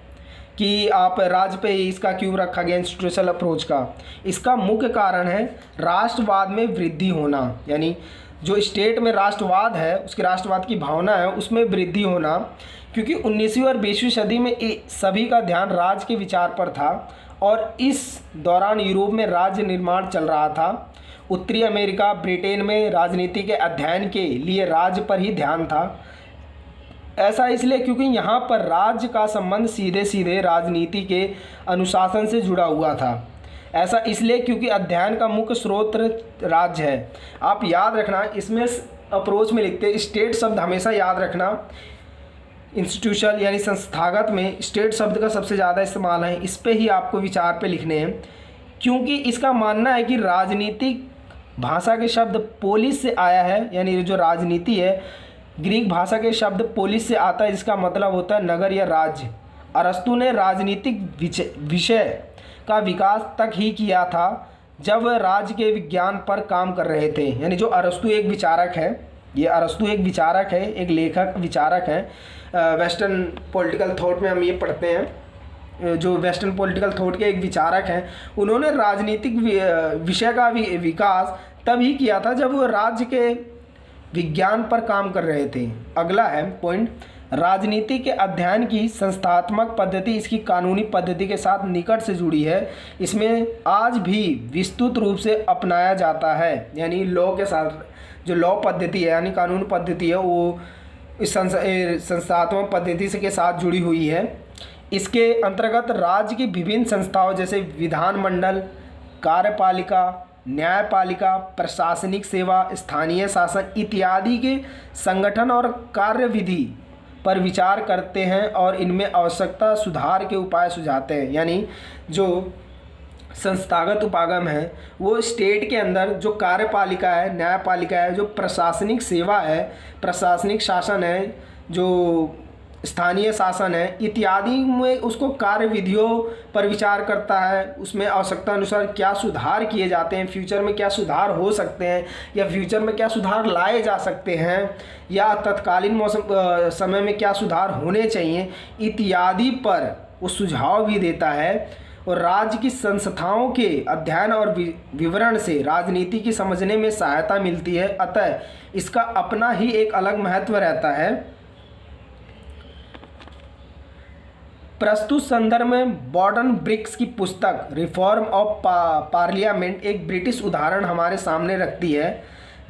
कि आप राज्य पे इसका क्यों रखा गया इंस्टीट्यूशनल अप्रोच का? इसका मुख्य कारण है राष्ट्रवाद में वृद्धि होना, यानी जो स्टेट में राष्ट्रवाद है, उसके राष्ट्रवाद की भावना है, उसमें वृद्धि होना। क्योंकि 19वीं और 20वीं सदी में सभी का ध्यान राज्य के विचार पर था और इस दौरान यूरोप में राज्य निर्माण चल रहा था। उत्तरी अमेरिका, ब्रिटेन में राजनीति के अध्ययन के लिए राज्य पर ही ध्यान था। ऐसा इसलिए क्योंकि यहाँ पर राज्य का संबंध सीधे सीधे राजनीति के अनुशासन से जुड़ा हुआ था। ऐसा इसलिए क्योंकि अध्ययन का मुख्य स्रोत राज्य है। आप याद रखना, इसमें अप्रोच में लिखते स्टेट शब्द हमेशा याद रखना। इंस्टीट्यूशनल यानी संस्थागत में स्टेट शब्द का सबसे ज़्यादा इस्तेमाल है, इस पे ही आपको विचार पे लिखने हैं। क्योंकि इसका मानना है कि राजनीतिक भाषा के शब्द पोलिस से आया है, यानी जो राजनीति है ग्रीक भाषा के शब्द पोलिस से आता है, जिसका मतलब होता है नगर या राज्य। अरस्तु ने राजनीतिक विषय का विकास तक ही किया था जब वह राज्य के विज्ञान पर काम कर रहे थे। यानी जो अरस्तु एक विचारक है, ये अरस्तु एक विचारक है, एक लेखक विचारक है। वेस्टर्न पॉलिटिकल थॉट में हम ये पढ़ते हैं, जो वेस्टर्न पॉलिटिकल थॉट के एक विचारक हैं, उन्होंने राजनीतिक विषय का विकास तभी किया था जब वो राज्य के विज्ञान पर काम कर रहे थे। अगला है पॉइंट, राजनीति के अध्ययन की संस्थात्मक पद्धति इसकी कानूनी पद्धति के साथ निकट से जुड़ी है। इसमें आज भी विस्तृत रूप से अपनाया जाता है, यानी लॉ के साथ जो लॉ पद्धति है यानी कानून पद्धति है वो इस संस्थात्मक पद्धति से के साथ जुड़ी हुई है। इसके अंतर्गत राज्य की विभिन्न संस्थाओं जैसे विधानमंडल, कार्यपालिका, न्यायपालिका, प्रशासनिक सेवा, स्थानीय शासन इत्यादि के संगठन और कार्यविधि पर विचार करते हैं और इनमें आवश्यकता सुधार के उपाय सुझाते हैं। यानी जो संस्थागत उपागम है वो स्टेट के अंदर जो कार्यपालिका है, न्यायपालिका है, जो प्रशासनिक सेवा है, प्रशासनिक शासन है, जो स्थानीय शासन है इत्यादि में उसको कार्यविधियों पर विचार करता है। उसमें आवश्यकता अनुसार क्या सुधार किए जाते हैं, फ्यूचर में क्या सुधार हो सकते हैं या फ्यूचर में क्या सुधार लाए जा सकते हैं या तत्कालीन समय में क्या सुधार होने चाहिए इत्यादि पर वो सुझाव भी देता है। और राज्य की संस्थाओं के अध्ययन और विवरण से राजनीति की समझने में सहायता मिलती है, अतः इसका अपना ही एक अलग महत्व रहता है। प्रस्तुत संदर्भ में बॉर्डन ब्रिक्स की पुस्तक रिफॉर्म ऑफ पार्लियामेंट एक ब्रिटिश उदाहरण हमारे सामने रखती है।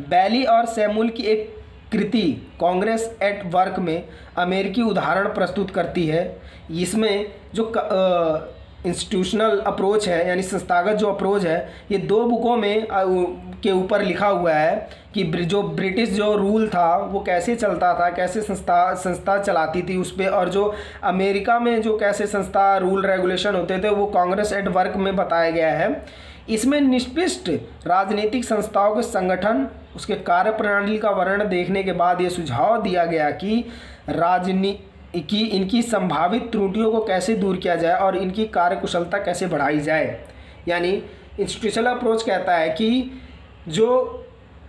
बैली और सैमुअल की एक कृति कांग्रेस एट वर्क में अमेरिकी उदाहरण प्रस्तुत करती है। इसमें जो इंस्टीट्यूशनल अप्रोच है यानी संस्थागत जो अप्रोच है ये दो बुकों में के ऊपर लिखा हुआ है कि जो ब्रिटिश जो रूल था वो कैसे चलता था, कैसे संस्था चलाती थी उस पर, और जो अमेरिका में जो कैसे संस्था रूल रेगुलेशन होते थे वो कांग्रेस एट वर्क में बताया गया है। इसमें निष्पक्ष राजनीतिक संस्थाओं के संगठन, उसके कार्यप्रणाली का वर्णन देखने के बाद ये सुझाव दिया गया कि इनकी संभावित त्रुटियों को कैसे दूर किया जाए और इनकी कार्यकुशलता कैसे बढ़ाई जाए। यानी इंस्टीट्यूशनल अप्रोच कहता है कि जो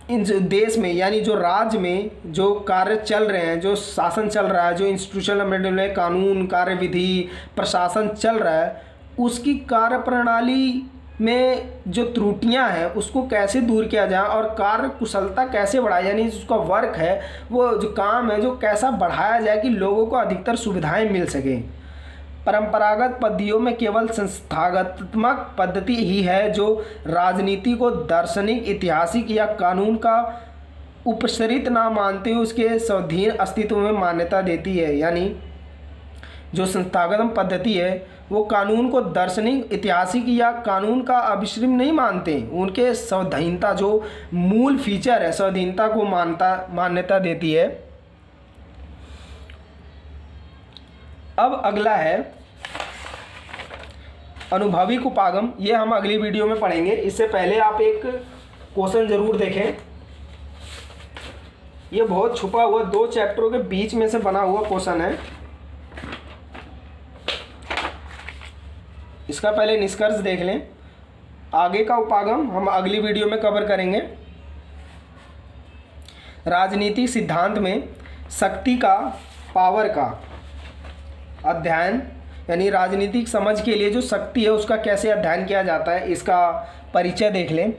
इन देश में यानी जो राज्य में जो कार्य चल रहे हैं, जो शासन चल रहा है, जो इंस्टीट्यूशनल में कानून, कार्यविधि, प्रशासन चल रहा है, उसकी कार्यप्रणाली में जो त्रुटियां हैं उसको कैसे दूर किया जाए और कार्य कुशलता कैसे बढ़ाई, यानी उसका वर्क है वो जो काम है जो कैसा बढ़ाया जाए कि लोगों को अधिकतर सुविधाएं मिल सकें। परंपरागत पद्धतियों में केवल संस्थागतात्मक पद्धति ही है जो राजनीति को दार्शनिक, ऐतिहासिक या कानून का उपसरित ना मानते हुए उसके स्वाधीन अस्तित्व में मान्यता देती है। यानी जो संस्थागत पद्धति है वो कानून को दार्शनिक, ऐतिहासिक या कानून का अविश्रिम नहीं मानते, उनके स्वाधीनता जो मूल फीचर है स्वाधीनता को मान्यता देती है। अब अगला है अनुभविक उपागम, ये हम अगली वीडियो में पढ़ेंगे। इससे पहले आप एक क्वेश्चन जरूर देखें, ये बहुत छुपा हुआ 2 चैप्टरों के बीच में से बना हुआ क्वेश्चन है। इसका पहले निष्कर्ष देख लें, आगे का उपागम हम अगली वीडियो में कवर करेंगे। राजनीतिक सिद्धांत में शक्ति का, पावर का अध्ययन यानी राजनीतिक समझ के लिए जो शक्ति है उसका कैसे अध्ययन किया जाता है, इसका परिचय देख लें।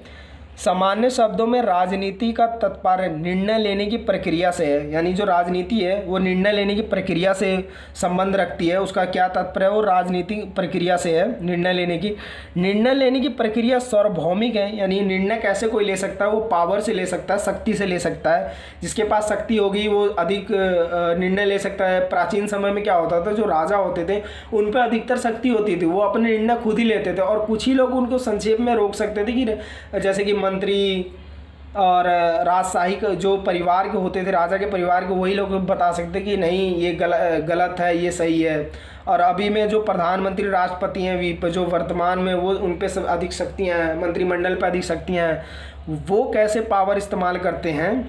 सामान्य शब्दों में राजनीति का तात्पर्य निर्णय लेने की प्रक्रिया से है। यानी जो राजनीति है वो निर्णय लेने की प्रक्रिया से संबंध रखती है। उसका क्या तात्पर्य है, वो राजनीतिक प्रक्रिया से है, निर्णय लेने की प्रक्रिया सार्वभौमिक है। यानी निर्णय कैसे कोई ले सकता है, वो पावर से ले सकता है, शक्ति से ले सकता है। जिसके पास शक्ति होगी वो अधिक निर्णय ले सकता है। प्राचीन समय में क्या होता था, जो राजा होते थे उन पर अधिकतर शक्ति होती थी, वो अपने निर्णय खुद ही लेते थे और कुछ ही लोग उनको संक्षेप में रोक सकते थे कि जैसे कि मंत्री और राजशाही के जो परिवार के होते थे, राजा के परिवार के, वही लोग बता सकते कि नहीं ये गलत है, ये सही है। और अभी में जो प्रधानमंत्री राष्ट्रपति हैं जो वर्तमान में, वो उन पे सब अधिक शक्तियाँ हैं, मंत्रिमंडल पे अधिक शक्तियाँ हैं। वो कैसे पावर इस्तेमाल करते हैं,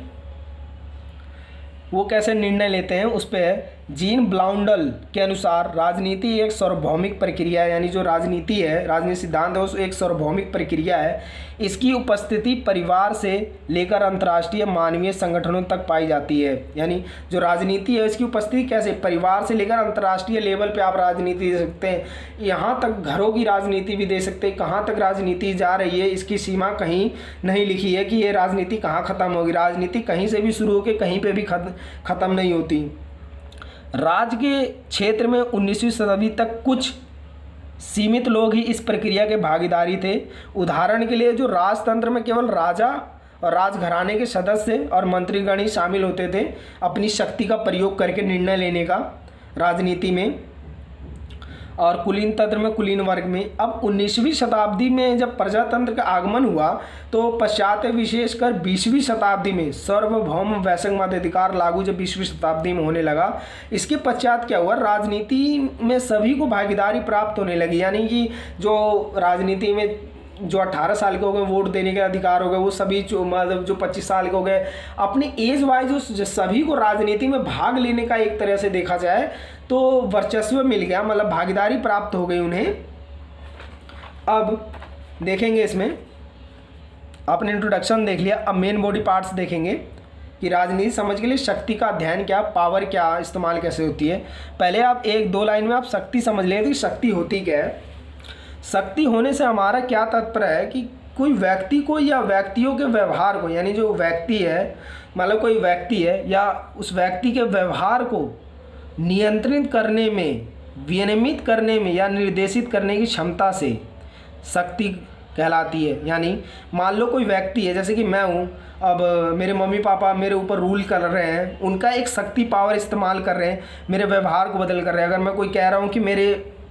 वो कैसे निर्णय लेते हैं, उस पर जीन ब्लाउंडल के अनुसार राजनीति एक सार्वभौमिक प्रक्रिया है। यानी जो राजनीति है, राजनीति सिद्धांत है, वो एक सार्वभौमिक प्रक्रिया है। इसकी उपस्थिति परिवार से लेकर अंतर्राष्ट्रीय मानवीय संगठनों तक पाई जाती है। यानी जो राजनीति है इसकी उपस्थिति कैसे, परिवार से लेकर अंतर्राष्ट्रीय लेवल पे आप राजनीति दे सकते हैं। यहाँ तक घरों की राजनीति भी दे सकते हैं। कहाँ तक राजनीति जा रही है इसकी सीमा कहीं नहीं लिखी है कि ये राजनीति कहाँ ख़त्म होगी। राजनीति कहीं से भी शुरू होकर कहीं पर भी ख़त्म नहीं होती। राज्य के क्षेत्र में 19वीं शताब्दी तक कुछ सीमित लोग ही इस प्रक्रिया के भागीदारी थे। उदाहरण के लिए जो राजतंत्र में केवल राजा और राजघराने के सदस्य और मंत्रीगण ही शामिल होते थे अपनी शक्ति का प्रयोग करके निर्णय लेने का राजनीति में, और कुलीन तंत्र में कुलीन वर्ग में। अब 19वीं शताब्दी में जब प्रजातंत्र का आगमन हुआ तो पश्चात विशेषकर 20वीं शताब्दी में सार्वभौम वैश्विक मताधिकार लागू जब 20वीं शताब्दी में होने लगा, इसके पश्चात क्या हुआ, राजनीति में सभी को भागीदारी प्राप्त होने लगी। यानी कि जो राजनीति में जो 18 साल के हो गए वोट देने के अधिकार हो गए, वो सभी मतलब जो 25 साल के हो गए, अपने एज वाइज जो सभी को राजनीति में भाग लेने का एक तरह से देखा जाए तो वर्चस्व मिल गया, मतलब भागीदारी प्राप्त हो गई उन्हें। अब देखेंगे इसमें, आपने इंट्रोडक्शन देख लिया, अब मेन बॉडी पार्ट्स देखेंगे कि राजनीति समझ के लिए शक्ति का अध्ययन क्या, पावर क्या, इस्तेमाल कैसे होती है। पहले आप 1-2 लाइन में आप शक्ति समझ लें कि शक्ति होती क्या है। शक्ति होने से हमारा क्या तात्पर्य है कि कोई व्यक्ति को या व्यक्तियों के व्यवहार को, यानी जो व्यक्ति है, मतलब कोई व्यक्ति है या उस व्यक्ति के व्यवहार को नियंत्रित करने में, विनियमित करने में या निर्देशित करने की क्षमता से शक्ति कहलाती है। यानी मान लो कोई व्यक्ति है, जैसे कि मैं हूँ, अब मेरे मम्मी पापा मेरे ऊपर रूल कर रहे हैं, उनका एक शक्ति पावर इस्तेमाल कर रहे हैं, मेरे व्यवहार को बदल कर रहे हैं। अगर मैं कोई कह रहा हूँ कि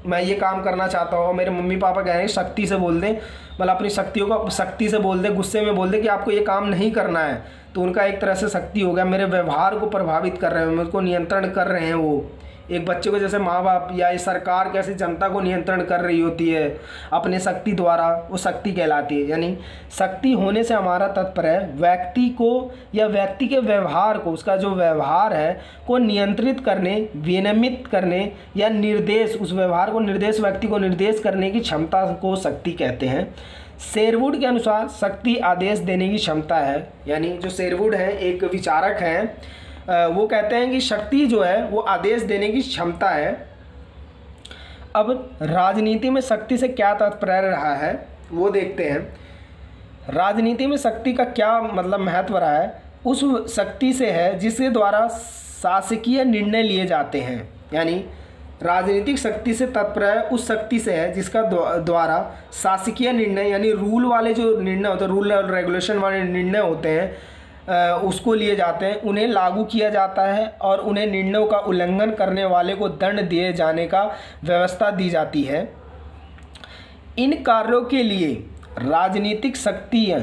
मैं ये काम करना चाहता हूँ, मेरे मम्मी पापा कह रहे हैं शक्ति से बोल दें, मतलब अपनी शक्तियों को शक्ति से बोल दें, गुस्से में बोल दें कि आपको ये काम नहीं करना है, तो उनका एक तरह से शक्ति हो गया। मेरे व्यवहार को प्रभावित कर रहे हैं, मुझको नियंत्रण कर रहे हैं। वो एक बच्चे को जैसे माँ बाप या ये सरकार कैसे जनता को नियंत्रण कर रही होती है अपने शक्ति द्वारा, वो शक्ति कहलाती है। यानी शक्ति होने से हमारा तात्पर्य है व्यक्ति को या व्यक्ति के व्यवहार को, उसका जो व्यवहार है को नियंत्रित करने, विनियमित करने या निर्देश, उस व्यवहार को निर्देश, व्यक्ति को निर्देश करने की क्षमता को शक्ति कहते हैं। शेरवुड के अनुसार शक्ति आदेश देने की क्षमता है। यानी जो शेरवुड हैं एक विचारक हैं, वो कहते हैं कि शक्ति जो है वो आदेश देने की क्षमता है। अब राजनीति में शक्ति से क्या तात्पर्य रहा है वो देखते हैं। राजनीति में शक्ति का क्या मतलब महत्व रहा है, उस शक्ति से है जिसके द्वारा शासकीय निर्णय लिए जाते हैं। यानी राजनीतिक शक्ति से तात्पर्य उस शक्ति से है जिसका द्वारा शासकीय निर्णय, यानी रूल वाले जो निर्णय होते हैं, रूल और रेगुलेशन वाले निर्णय होते हैं, उसको लिए जाते हैं, उन्हें लागू किया जाता है और उन्हें निर्णयों का उल्लंघन करने वाले को दंड दिए जाने का व्यवस्था दी जाती है। इन कार्यों के लिए राजनीतिक शक्तियाँ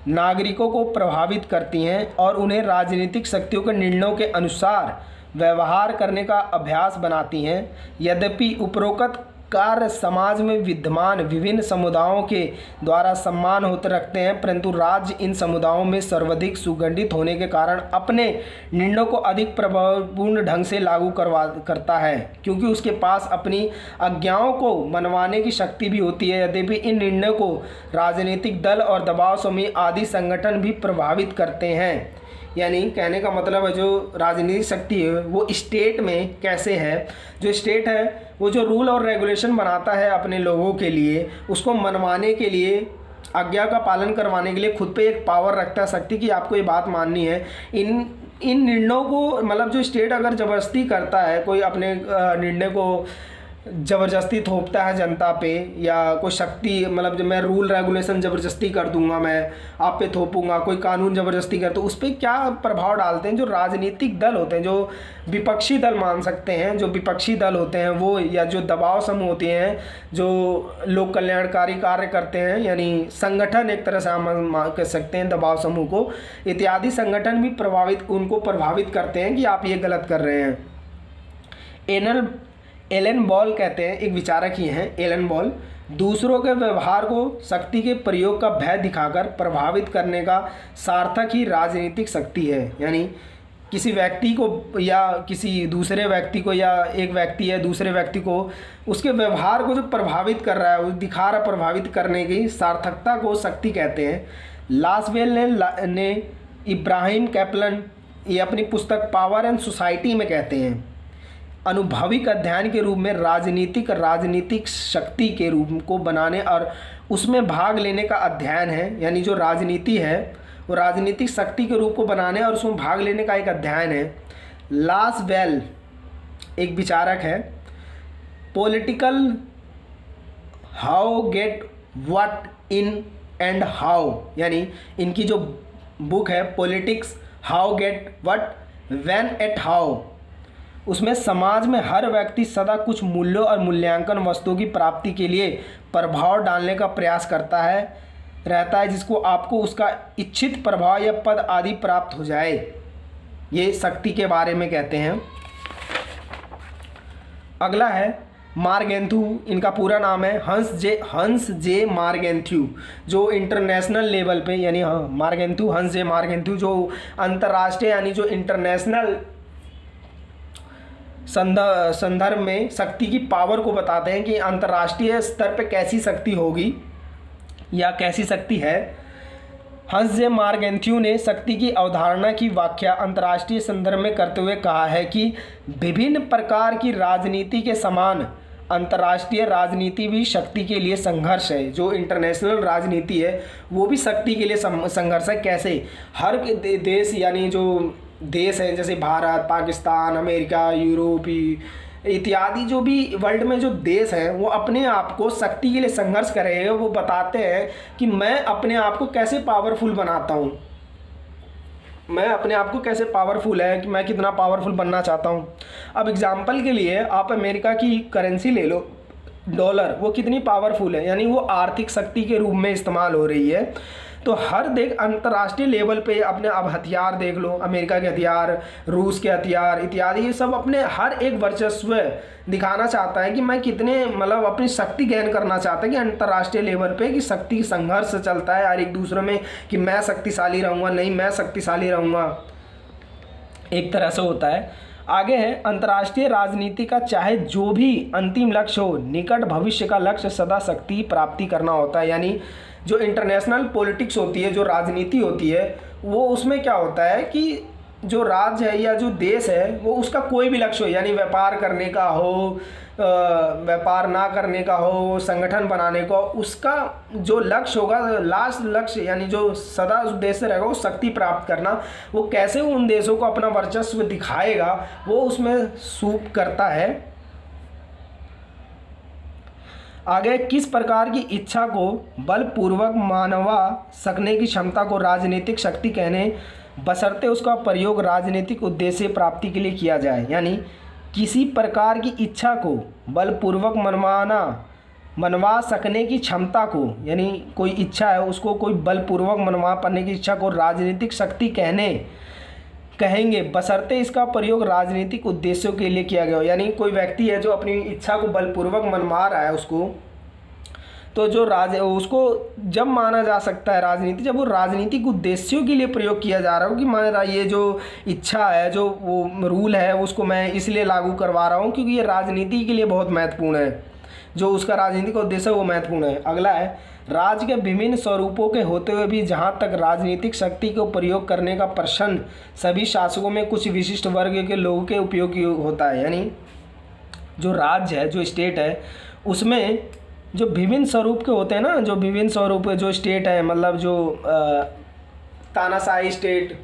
नागरिकों को प्रभावित करती हैं और उन्हें राजनीतिक शक्तियों के निर्णयों के अनुसार व्यवहार करने का अभ्यास बनाती हैं। यद्यपि उपरोक्त कार्य समाज में विद्यमान विभिन्न समुदायों के द्वारा सम्मान होते रखते हैं, परंतु राज्य इन समुदायों में सर्वाधिक सुगठित होने के कारण अपने निर्णयों को अधिक प्रभावपूर्ण ढंग से लागू करता है, क्योंकि उसके पास अपनी आज्ञाओं को मनवाने की शक्ति भी होती है। यद्यपि इन निर्णयों को राजनीतिक दल और दबाव समूह आदि संगठन भी प्रभावित करते हैं, यानी कहने का मतलब है जो राजनीतिक शक्ति है वो स्टेट में कैसे है, जो स्टेट है वो जो रूल और रेगुलेशन बनाता है अपने लोगों के लिए, उसको मनवाने के लिए, आज्ञा का पालन करवाने के लिए खुद पे एक पावर रखता है शक्ति कि आपको ये बात माननी है। इन निर्णयों को मतलब जो स्टेट अगर ज़बरदस्ती करता है, कोई अपने निर्णय को ज़बरदस्ती थोपता है जनता पे, या कोई शक्ति मतलब जब मैं रूल रेगुलेशन ज़बरदस्ती कर दूंगा, मैं आप पे थोपूंगा, कोई कानून ज़बरदस्ती कर, तो उस पर क्या प्रभाव डालते हैं जो राजनीतिक दल होते हैं, जो विपक्षी दल मान सकते हैं, जो विपक्षी दल होते हैं वो, या जो दबाव समूह होते हैं जो लोक कल्याणकारी कार्य करते हैं, यानी संगठन एक तरह से हम कह सकते हैं दबाव समूह को, इत्यादि संगठन भी उनको प्रभावित करते हैं कि आप ये गलत कर रहे हैं। एलन बॉल कहते हैं, एक विचारक ही हैं एलन बॉल, दूसरों के व्यवहार को शक्ति के प्रयोग का भय दिखाकर प्रभावित करने का सार्थक ही राजनीतिक शक्ति है। यानी किसी व्यक्ति को या किसी दूसरे व्यक्ति को, या एक व्यक्ति है दूसरे व्यक्ति को उसके व्यवहार को जो प्रभावित कर रहा है, वो दिखा रहा प्रभावित करने की सार्थकता को शक्ति कहते हैं। लासवेल ने इब्राहिम कैपलन ये अपनी पुस्तक पावर एंड सोसाइटी में कहते हैं, अनुभविक अध्ययन के रूप में राजनीतिक शक्ति के रूप को बनाने और उसमें भाग लेने का अध्ययन है। यानी जो राजनीति है वो राजनीतिक शक्ति के रूप को बनाने और उसमें भाग लेने का एक अध्ययन है। लासवेल एक विचारक है। Political how get what in and how, यानी इनकी जो बुक है politics how get what when eight how, उसमें समाज में हर व्यक्ति सदा कुछ मूल्यों और मूल्यांकन वस्तुओं की प्राप्ति के लिए प्रभाव डालने का प्रयास करता है रहता है, जिसको आपको उसका इच्छित प्रभाव या पद आदि प्राप्त हो जाए। ये शक्ति के बारे में कहते हैं। अगला है मार्गेंथ्यू, इनका पूरा नाम है हंस जे मार्गेंथ्यू, जो इंटरनेशनल लेवल पे, यानी हंस जे मार्गेंथ्यू जो अंतर्राष्ट्रीय यानी जो इंटरनेशनल संदर्भ में शक्ति की पावर को बताते हैं कि अंतर्राष्ट्रीय स्तर पे कैसी शक्ति होगी या कैसी शक्ति है। हंस जे मार्गेंथ्यू ने शक्ति की अवधारणा की व्याख्या अंतर्राष्ट्रीय संदर्भ में करते हुए कहा है कि विभिन्न प्रकार की राजनीति के समान अंतर्राष्ट्रीय राजनीति भी शक्ति के लिए संघर्ष है। जो इंटरनेशनल राजनीति है वो भी शक्ति के लिए संघर्ष है। कैसे? हर देश यानी जो देश हैं जैसे भारत, पाकिस्तान, अमेरिका, यूरोप इत्यादि जो भी वर्ल्ड में जो देश हैं वो अपने आप को शक्ति के लिए संघर्ष कर रहे हैं। वो बताते हैं कि मैं अपने आप को कैसे पावरफुल बनाता हूँ, मैं अपने आप को कैसे पावरफुल है कि मैं कितना पावरफुल बनना चाहता हूँ। अब एग्जांपल के लिए आप अमेरिका की करेंसी ले लो, डॉलर, वो कितनी पावरफुल है, यानी वो आर्थिक शक्ति के रूप में इस्तेमाल हो रही है। तो हर देश अंतर्राष्ट्रीय लेवल पे अपने अब हथियार देख लो, अमेरिका के हथियार, रूस के हथियार इत्यादि, ये सब अपने हर एक वर्चस्व दिखाना चाहता है कि मैं कितने मतलब अपनी शक्ति गेन करना चाहता है कि अंतर्राष्ट्रीय लेवल पे कि शक्ति संघर्ष चलता है और एक दूसरे में कि मैं शक्तिशाली रहूँगा, नहीं मैं शक्तिशाली रहूँगा, एक तरह से होता है। आगे है अंतर्राष्ट्रीय राजनीति का चाहे जो भी अंतिम लक्ष्य हो, निकट भविष्य का लक्ष्य सदा शक्ति प्राप्ति करना होता है। यानी जो इंटरनेशनल पॉलिटिक्स होती है, जो राजनीति होती है, वो उसमें क्या होता है कि जो राज्य है या जो देश है वो उसका कोई भी लक्ष्य हो, यानी व्यापार करने का हो, व्यापार ना करने का हो, संगठन बनाने का, उसका जो लक्ष्य होगा, लास्ट लक्ष्य यानी जो सदा उद्देश्य रहेगा वो शक्ति प्राप्त करना। वो कैसे उन देशों को अपना वर्चस्व दिखाएगा वो उसमें सूप करता है। आगे किस प्रकार की इच्छा को बलपूर्वक मानवा सकने की क्षमता को राजनीतिक शक्ति कहने, बशर्ते उसका प्रयोग राजनीतिक उद्देश्य प्राप्ति के लिए किया जाए। यानी किसी प्रकार की इच्छा को बलपूर्वक मनवा सकने की क्षमता को, यानी कोई इच्छा है उसको कोई बलपूर्वक मनवा पाने की इच्छा को राजनीतिक शक्ति कहेंगे, बशर्ते इसका प्रयोग राजनीतिक उद्देश्यों के लिए किया गया हो। यानी कोई व्यक्ति है जो अपनी इच्छा को बलपूर्वक मनवा रहा है उसको, तो जो उसको जब माना जा सकता है राजनीति, जब वो राजनीतिक उद्देश्यों के लिए प्रयोग किया जा रहा हो कि मेरा ये जो इच्छा है, जो वो रूल है उसको मैं इसलिए लागू करवा रहा हूँ क्योंकि ये राजनीति के लिए बहुत महत्वपूर्ण है। जो उसका राजनीतिक उद्देश्य है वो महत्वपूर्ण है। अगला है, राज्य के विभिन्न स्वरूपों के होते हुए भी जहाँ तक राजनीतिक शक्ति को प्रयोग करने का प्रश्न सभी शासकों में कुछ विशिष्ट वर्ग के लोगों के उपयोग होता है। यानी जो राज्य है, जो स्टेट है, उसमें जो विभिन्न स्वरूप के होते हैं ना, जो विभिन्न स्वरूप जो स्टेट है, मतलब जो तानाशाही स्टेट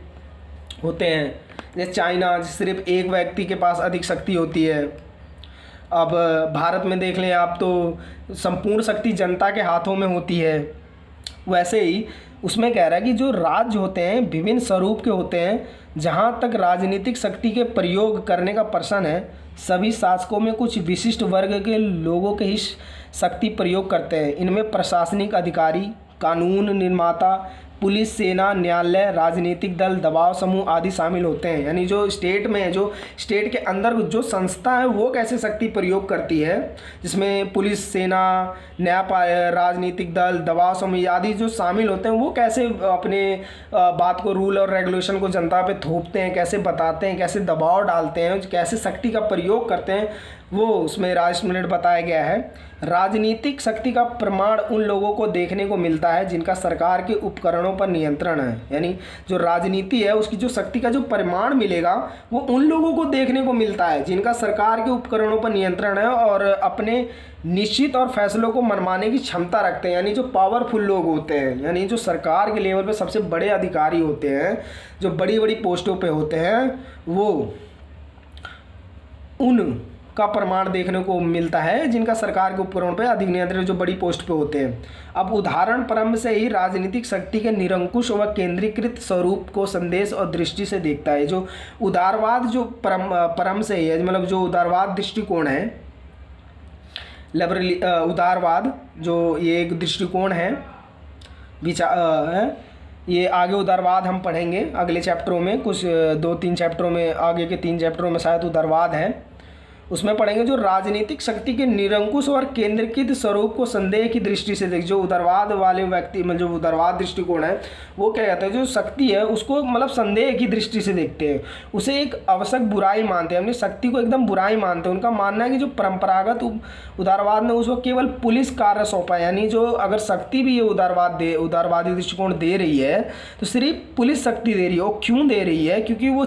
होते हैं, जैसे चाइना, सिर्फ एक व्यक्ति के पास अधिक शक्ति होती है। अब भारत में देख लें आप तो संपूर्ण शक्ति जनता के हाथों में होती है। वैसे ही उसमें कह रहा है कि जो राज्य होते हैं विभिन्न स्वरूप के होते हैं, जहाँ तक राजनीतिक शक्ति के प्रयोग करने का प्रश्न है, सभी शासकों में कुछ विशिष्ट वर्ग के लोगों के ही शक्ति प्रयोग करते हैं। इनमें प्रशासनिक अधिकारी, कानून निर्माता, पुलिस, सेना, न्यायालय, राजनीतिक दल, दबाव समूह आदि शामिल होते हैं। यानी जो स्टेट में, जो स्टेट के अंदर जो संस्था है वो कैसे शक्ति प्रयोग करती है, जिसमें पुलिस, सेना, न्यायपालिका, राजनीतिक दल, दबाव समूह आदि जो शामिल होते हैं, वो कैसे अपने बात को, रूल और रेगुलेशन को जनता पे थोपते हैं, कैसे बताते हैं, कैसे दबाव डालते हैं, कैसे शक्ति का प्रयोग करते हैं, वो उसमें राष्ट्र मिनट बताया गया है। राजनीतिक शक्ति का प्रमाण उन लोगों को देखने को मिलता है जिनका सरकार के उपकरणों पर नियंत्रण है। यानी जो राजनीति है उसकी जो शक्ति का जो परिमाण मिलेगा वो उन लोगों को देखने को मिलता है जिनका सरकार के उपकरणों पर नियंत्रण है और अपने निश्चित और फैसलों को मनवाने की क्षमता रखते हैं। यानी जो पावरफुल लोग होते हैं, यानी जो सरकार के लेवल पे सबसे बड़े अधिकारी होते हैं, जो बड़ी बड़ी पोस्टों पे होते हैं, वो उन का प्रमाण देखने को मिलता है जिनका सरकार के उपकरणों पे अधिक नियंत्रण, जो बड़ी पोस्ट पे होते हैं। अब उदाहरण प्रारंभ से ही राजनीतिक शक्ति के निरंकुश व केंद्रीकृत स्वरूप को संदेश और दृष्टि से देखता है। जो उदारवाद जो परम से ही है, मतलब जो उदारवाद दृष्टिकोण है, उदारवाद जो ये एक दृष्टिकोण है, विचार है, ये आगे उदारवाद हम पढ़ेंगे अगले चैप्टरों में, कुछ 2-3 चैप्टरों में, आगे के 3 चैप्टरों में शायद उदारवाद है, उसमें पढ़ेंगे। जो राजनीतिक शक्ति के निरंकुश और केंद्रीकृत स्वरूप को संदेह की दृष्टि से देख, जो उदारवाद वाले व्यक्ति, मतलब जो उदारवाद दृष्टिकोण है, वो क्या कहते हैं, जो शक्ति है उसको मतलब संदेह की दृष्टि से देखते हैं, उसे एक आवश्यक बुराई मानते हैं, अपनी शक्ति को एकदम बुराई मानते हैं। उनका मानना है कि जो परंपरागत उदारवाद ने उसको केवल पुलिस कार्य सौंपा है। यानी जो अगर शक्ति भी ये उदारवादी दृष्टिकोण दे रही है तो सिर्फ पुलिस शक्ति दे रही है। वो क्यों दे रही है? क्योंकि वो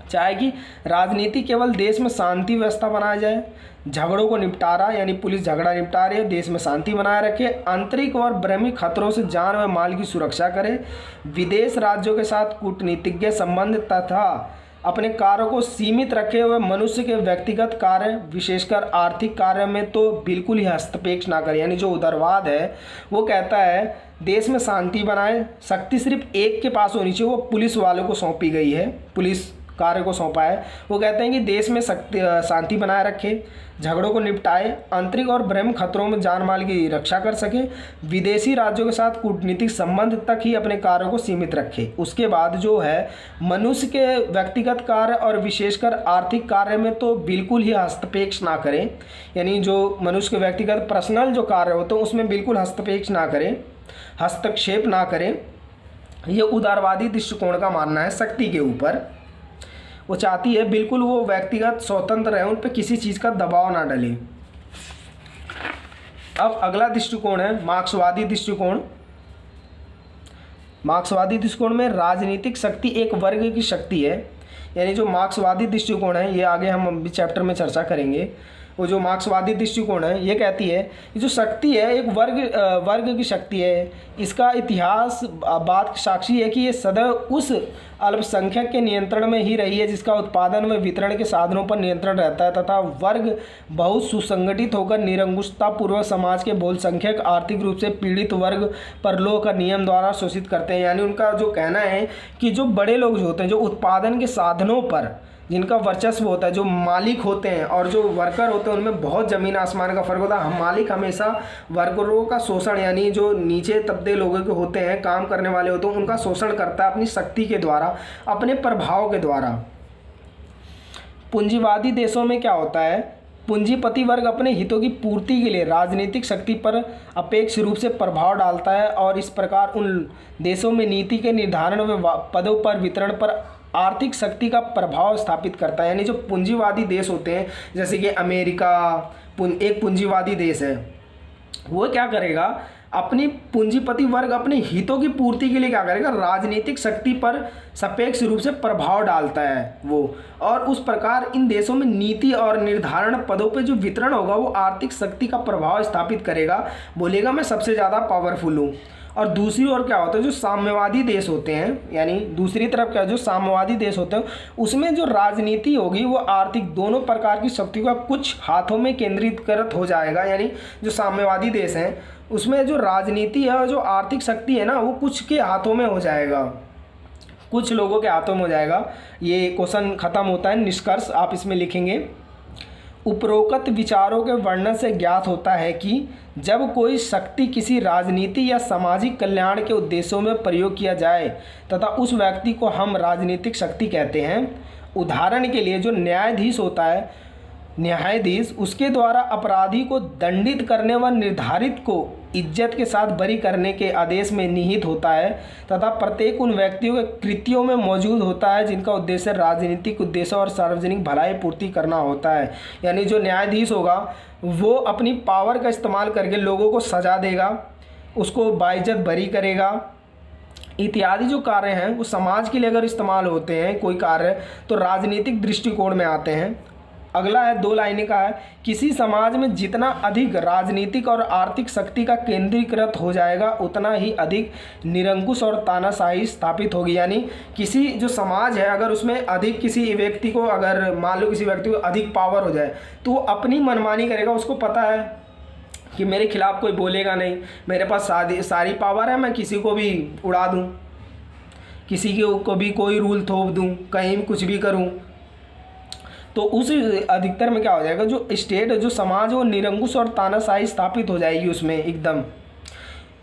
चाहे कि राजनीति केवल देश में शांति व्यवस्था बनाया जाए, झगड़ों को निपटारा, यानी पुलिस झगड़ा निपटा रही है, देश में शांति बनाए रखे, आंतरिक और बाह्य खतरों से जान व माल की सुरक्षा करे, विदेश राज्यों के साथ कूटनीतिज्ञ संबंध तथा अपने कार्यों को सीमित रखे हुए मनुष्य के व्यक्तिगत कार्य, विशेषकर आर्थिक कार्य में तो बिल्कुल ही हस्तक्षेप ना करे। यानी जो उदारवाद है वो कहता है देश में शांति बनाए, शक्ति सिर्फ एक के पास होनी चाहिए, वो पुलिस वालों को सौंपी गई है, पुलिस कार्य को सौंपा है। वो कहते हैं कि देश में शांति बनाए रखे, झगड़ों को निपटाए, आंतरिक और बाह्य खतरों में जान माल की रक्षा कर सके, विदेशी राज्यों के साथ कूटनीतिक संबंध तक ही अपने कार्यों को सीमित रखे। उसके बाद जो है मनुष्य के व्यक्तिगत कार्य और विशेषकर आर्थिक कार्य में तो बिल्कुल ही हस्तक्षेप ना करें। यानी जो मनुष्य के व्यक्तिगत पर्सनल जो कार्य होते हैं उसमें बिल्कुल हस्तक्षेप ना करें। ये उदारवादी दृष्टिकोण का मानना है शक्ति के ऊपर। वो चाहती है बिल्कुल वो व्यक्तिगत स्वतंत्र रहे, उन पर किसी चीज़ का दबाव ना डले। अब अगला दृष्टिकोण है मार्क्सवादी दृष्टिकोण। मार्क्सवादी दृष्टिकोण में राजनीतिक शक्ति एक वर्ग की शक्ति है। यानी जो मार्क्सवादी दृष्टिकोण है, ये आगे हम अभी चैप्टर में चर्चा करेंगे। वो जो मार्क्सवादी दृष्टिकोण है ये कहती है कि जो शक्ति है एक वर्ग की शक्ति है। इसका इतिहास बात साक्षी है कि ये सदैव उस अल्पसंख्यक के नियंत्रण में ही रही है जिसका उत्पादन व वितरण के साधनों पर नियंत्रण रहता है, तथा वर्ग बहुत सुसंगठित होकर निरंकुशतापूर्वक समाज के बहुसंख्यक आर्थिक रूप से पीड़ित वर्ग पर लोग का नियम द्वारा शोषित करते हैं। यानी उनका जो कहना है कि जो बड़े लोग जो होते हैं, जो उत्पादन के साधनों पर जिनका वर्चस्व होता है, जो मालिक होते हैं और जो वर्कर होते हैं, उनमें बहुत ज़मीन आसमान का फ़र्क होता है। हम मालिक हमेशा वर्करों का शोषण, यानी जो नीचे तबके लोगों के होते हैं, काम करने वाले होते हैं, उनका शोषण करता है अपनी शक्ति के द्वारा, अपने प्रभाव के द्वारा। पूंजीवादी देशों में क्या होता है, पूंजीपति वर्ग अपने हितों की पूर्ति के लिए राजनीतिक शक्ति पर अपेक्ष रूप से प्रभाव डालता है और इस प्रकार उन देशों में नीति के निर्धारण व पदों पर वितरण पर आर्थिक शक्ति का प्रभाव स्थापित करता है। यानी जो पूंजीवादी देश होते हैं जैसे कि अमेरिका, एक पूंजीवादी देश है, वो क्या करेगा, अपनी पूंजीपति वर्ग अपने हितों की पूर्ति के लिए क्या करेगा, राजनीतिक शक्ति पर सापेक्ष रूप से प्रभाव डालता है वो, और उस प्रकार इन देशों में नीति और निर्धारण पदों पे जो वितरण होगा वो आर्थिक शक्ति का प्रभाव स्थापित करेगा, बोलेगा मैं सबसे ज़्यादा पावरफुल हूँ। और दूसरी ओर क्या होता है, जो साम्यवादी देश होते हैं, यानी दूसरी तरफ क्या, जो साम्यवादी देश होते हैं उसमें जो राजनीति होगी वो आर्थिक दोनों प्रकार की शक्ति का कुछ हाथों में केंद्रीकृत हो जाएगा। यानी जो साम्यवादी देश हैं उसमें जो राजनीति है और जो आर्थिक शक्ति है ना वो कुछ के हाथों में हो जाएगा, कुछ लोगों के हाथों में हो जाएगा। ये क्वेश्चन खत्म होता है, निष्कर्ष आप इसमें लिखेंगे। उपरोक्त विचारों के वर्णन से ज्ञात होता है कि जब कोई शक्ति किसी राजनीति या सामाजिक कल्याण के उद्देश्यों में प्रयोग किया जाए तथा उस व्यक्ति को हम राजनीतिक शक्ति कहते हैं। उदाहरण के लिए जो न्यायाधीश होता है, न्यायाधीश उसके द्वारा अपराधी को दंडित करने व निर्धारित को इज्जत के साथ बरी करने के आदेश में निहित होता है तथा प्रत्येक उन व्यक्तियों के कृत्यों में मौजूद होता है जिनका उद्देश्य राजनीतिक उद्देश्य और सार्वजनिक भलाई पूर्ति करना होता है। यानी जो न्यायाधीश होगा वो अपनी पावर का इस्तेमाल करके लोगों को सजा देगा, उसको बाइज्जत बरी करेगा इत्यादि। जो कार्य हैं वो समाज के लिए अगर इस्तेमाल होते हैं कोई कार्य तो राजनीतिक दृष्टिकोण में आते हैं। अगला है 2 लाइनें का है, किसी समाज में जितना अधिक राजनीतिक और आर्थिक शक्ति का केंद्रीकृत हो जाएगा उतना ही अधिक निरंकुश और तानाशाही स्थापित होगी। यानी किसी जो समाज है अगर उसमें अधिक किसी व्यक्ति को, अगर मान लो किसी व्यक्ति को अधिक पावर हो जाए तो वो अपनी मनमानी करेगा। उसको पता है कि मेरे खिलाफ कोई बोलेगा नहीं, मेरे पास सारी पावर है, मैं किसी को भी उड़ा दूँ, किसी को भी कोई रूल थोप दूँ, कहीं भी कुछ भी करूँ। तो उस अधिकतर में क्या हो जाएगा, जो स्टेट जो समाज वो निरंकुश और तानाशाही स्थापित हो जाएगी उसमें एकदम।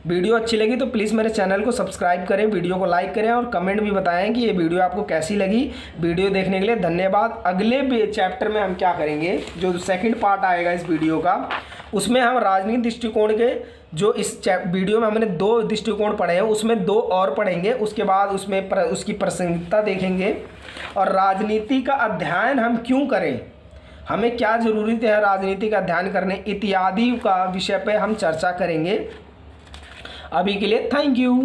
वीडियो अच्छी लगी तो प्लीज़ मेरे चैनल को सब्सक्राइब करें, वीडियो को लाइक करें और कमेंट भी बताएं कि ये वीडियो आपको कैसी लगी। वीडियो देखने के लिए धन्यवाद। अगले चैप्टर में हम क्या करेंगे, जो सेकंड पार्ट आएगा इस वीडियो का, उसमें हम राजनीतिक दृष्टिकोण के जो इस वीडियो में हमने 2 दृष्टिकोण पढ़े हैं उसमें 2 और पढ़ेंगे। उसके बाद उसमें उसकी प्रासंगिकता देखेंगे और राजनीति का अध्ययन हम क्यों करें, हमें क्या ज़रूरत है राजनीति का अध्ययन करने इत्यादि का विषय पे हम चर्चा करेंगे। अभी के लिए थैंक यू।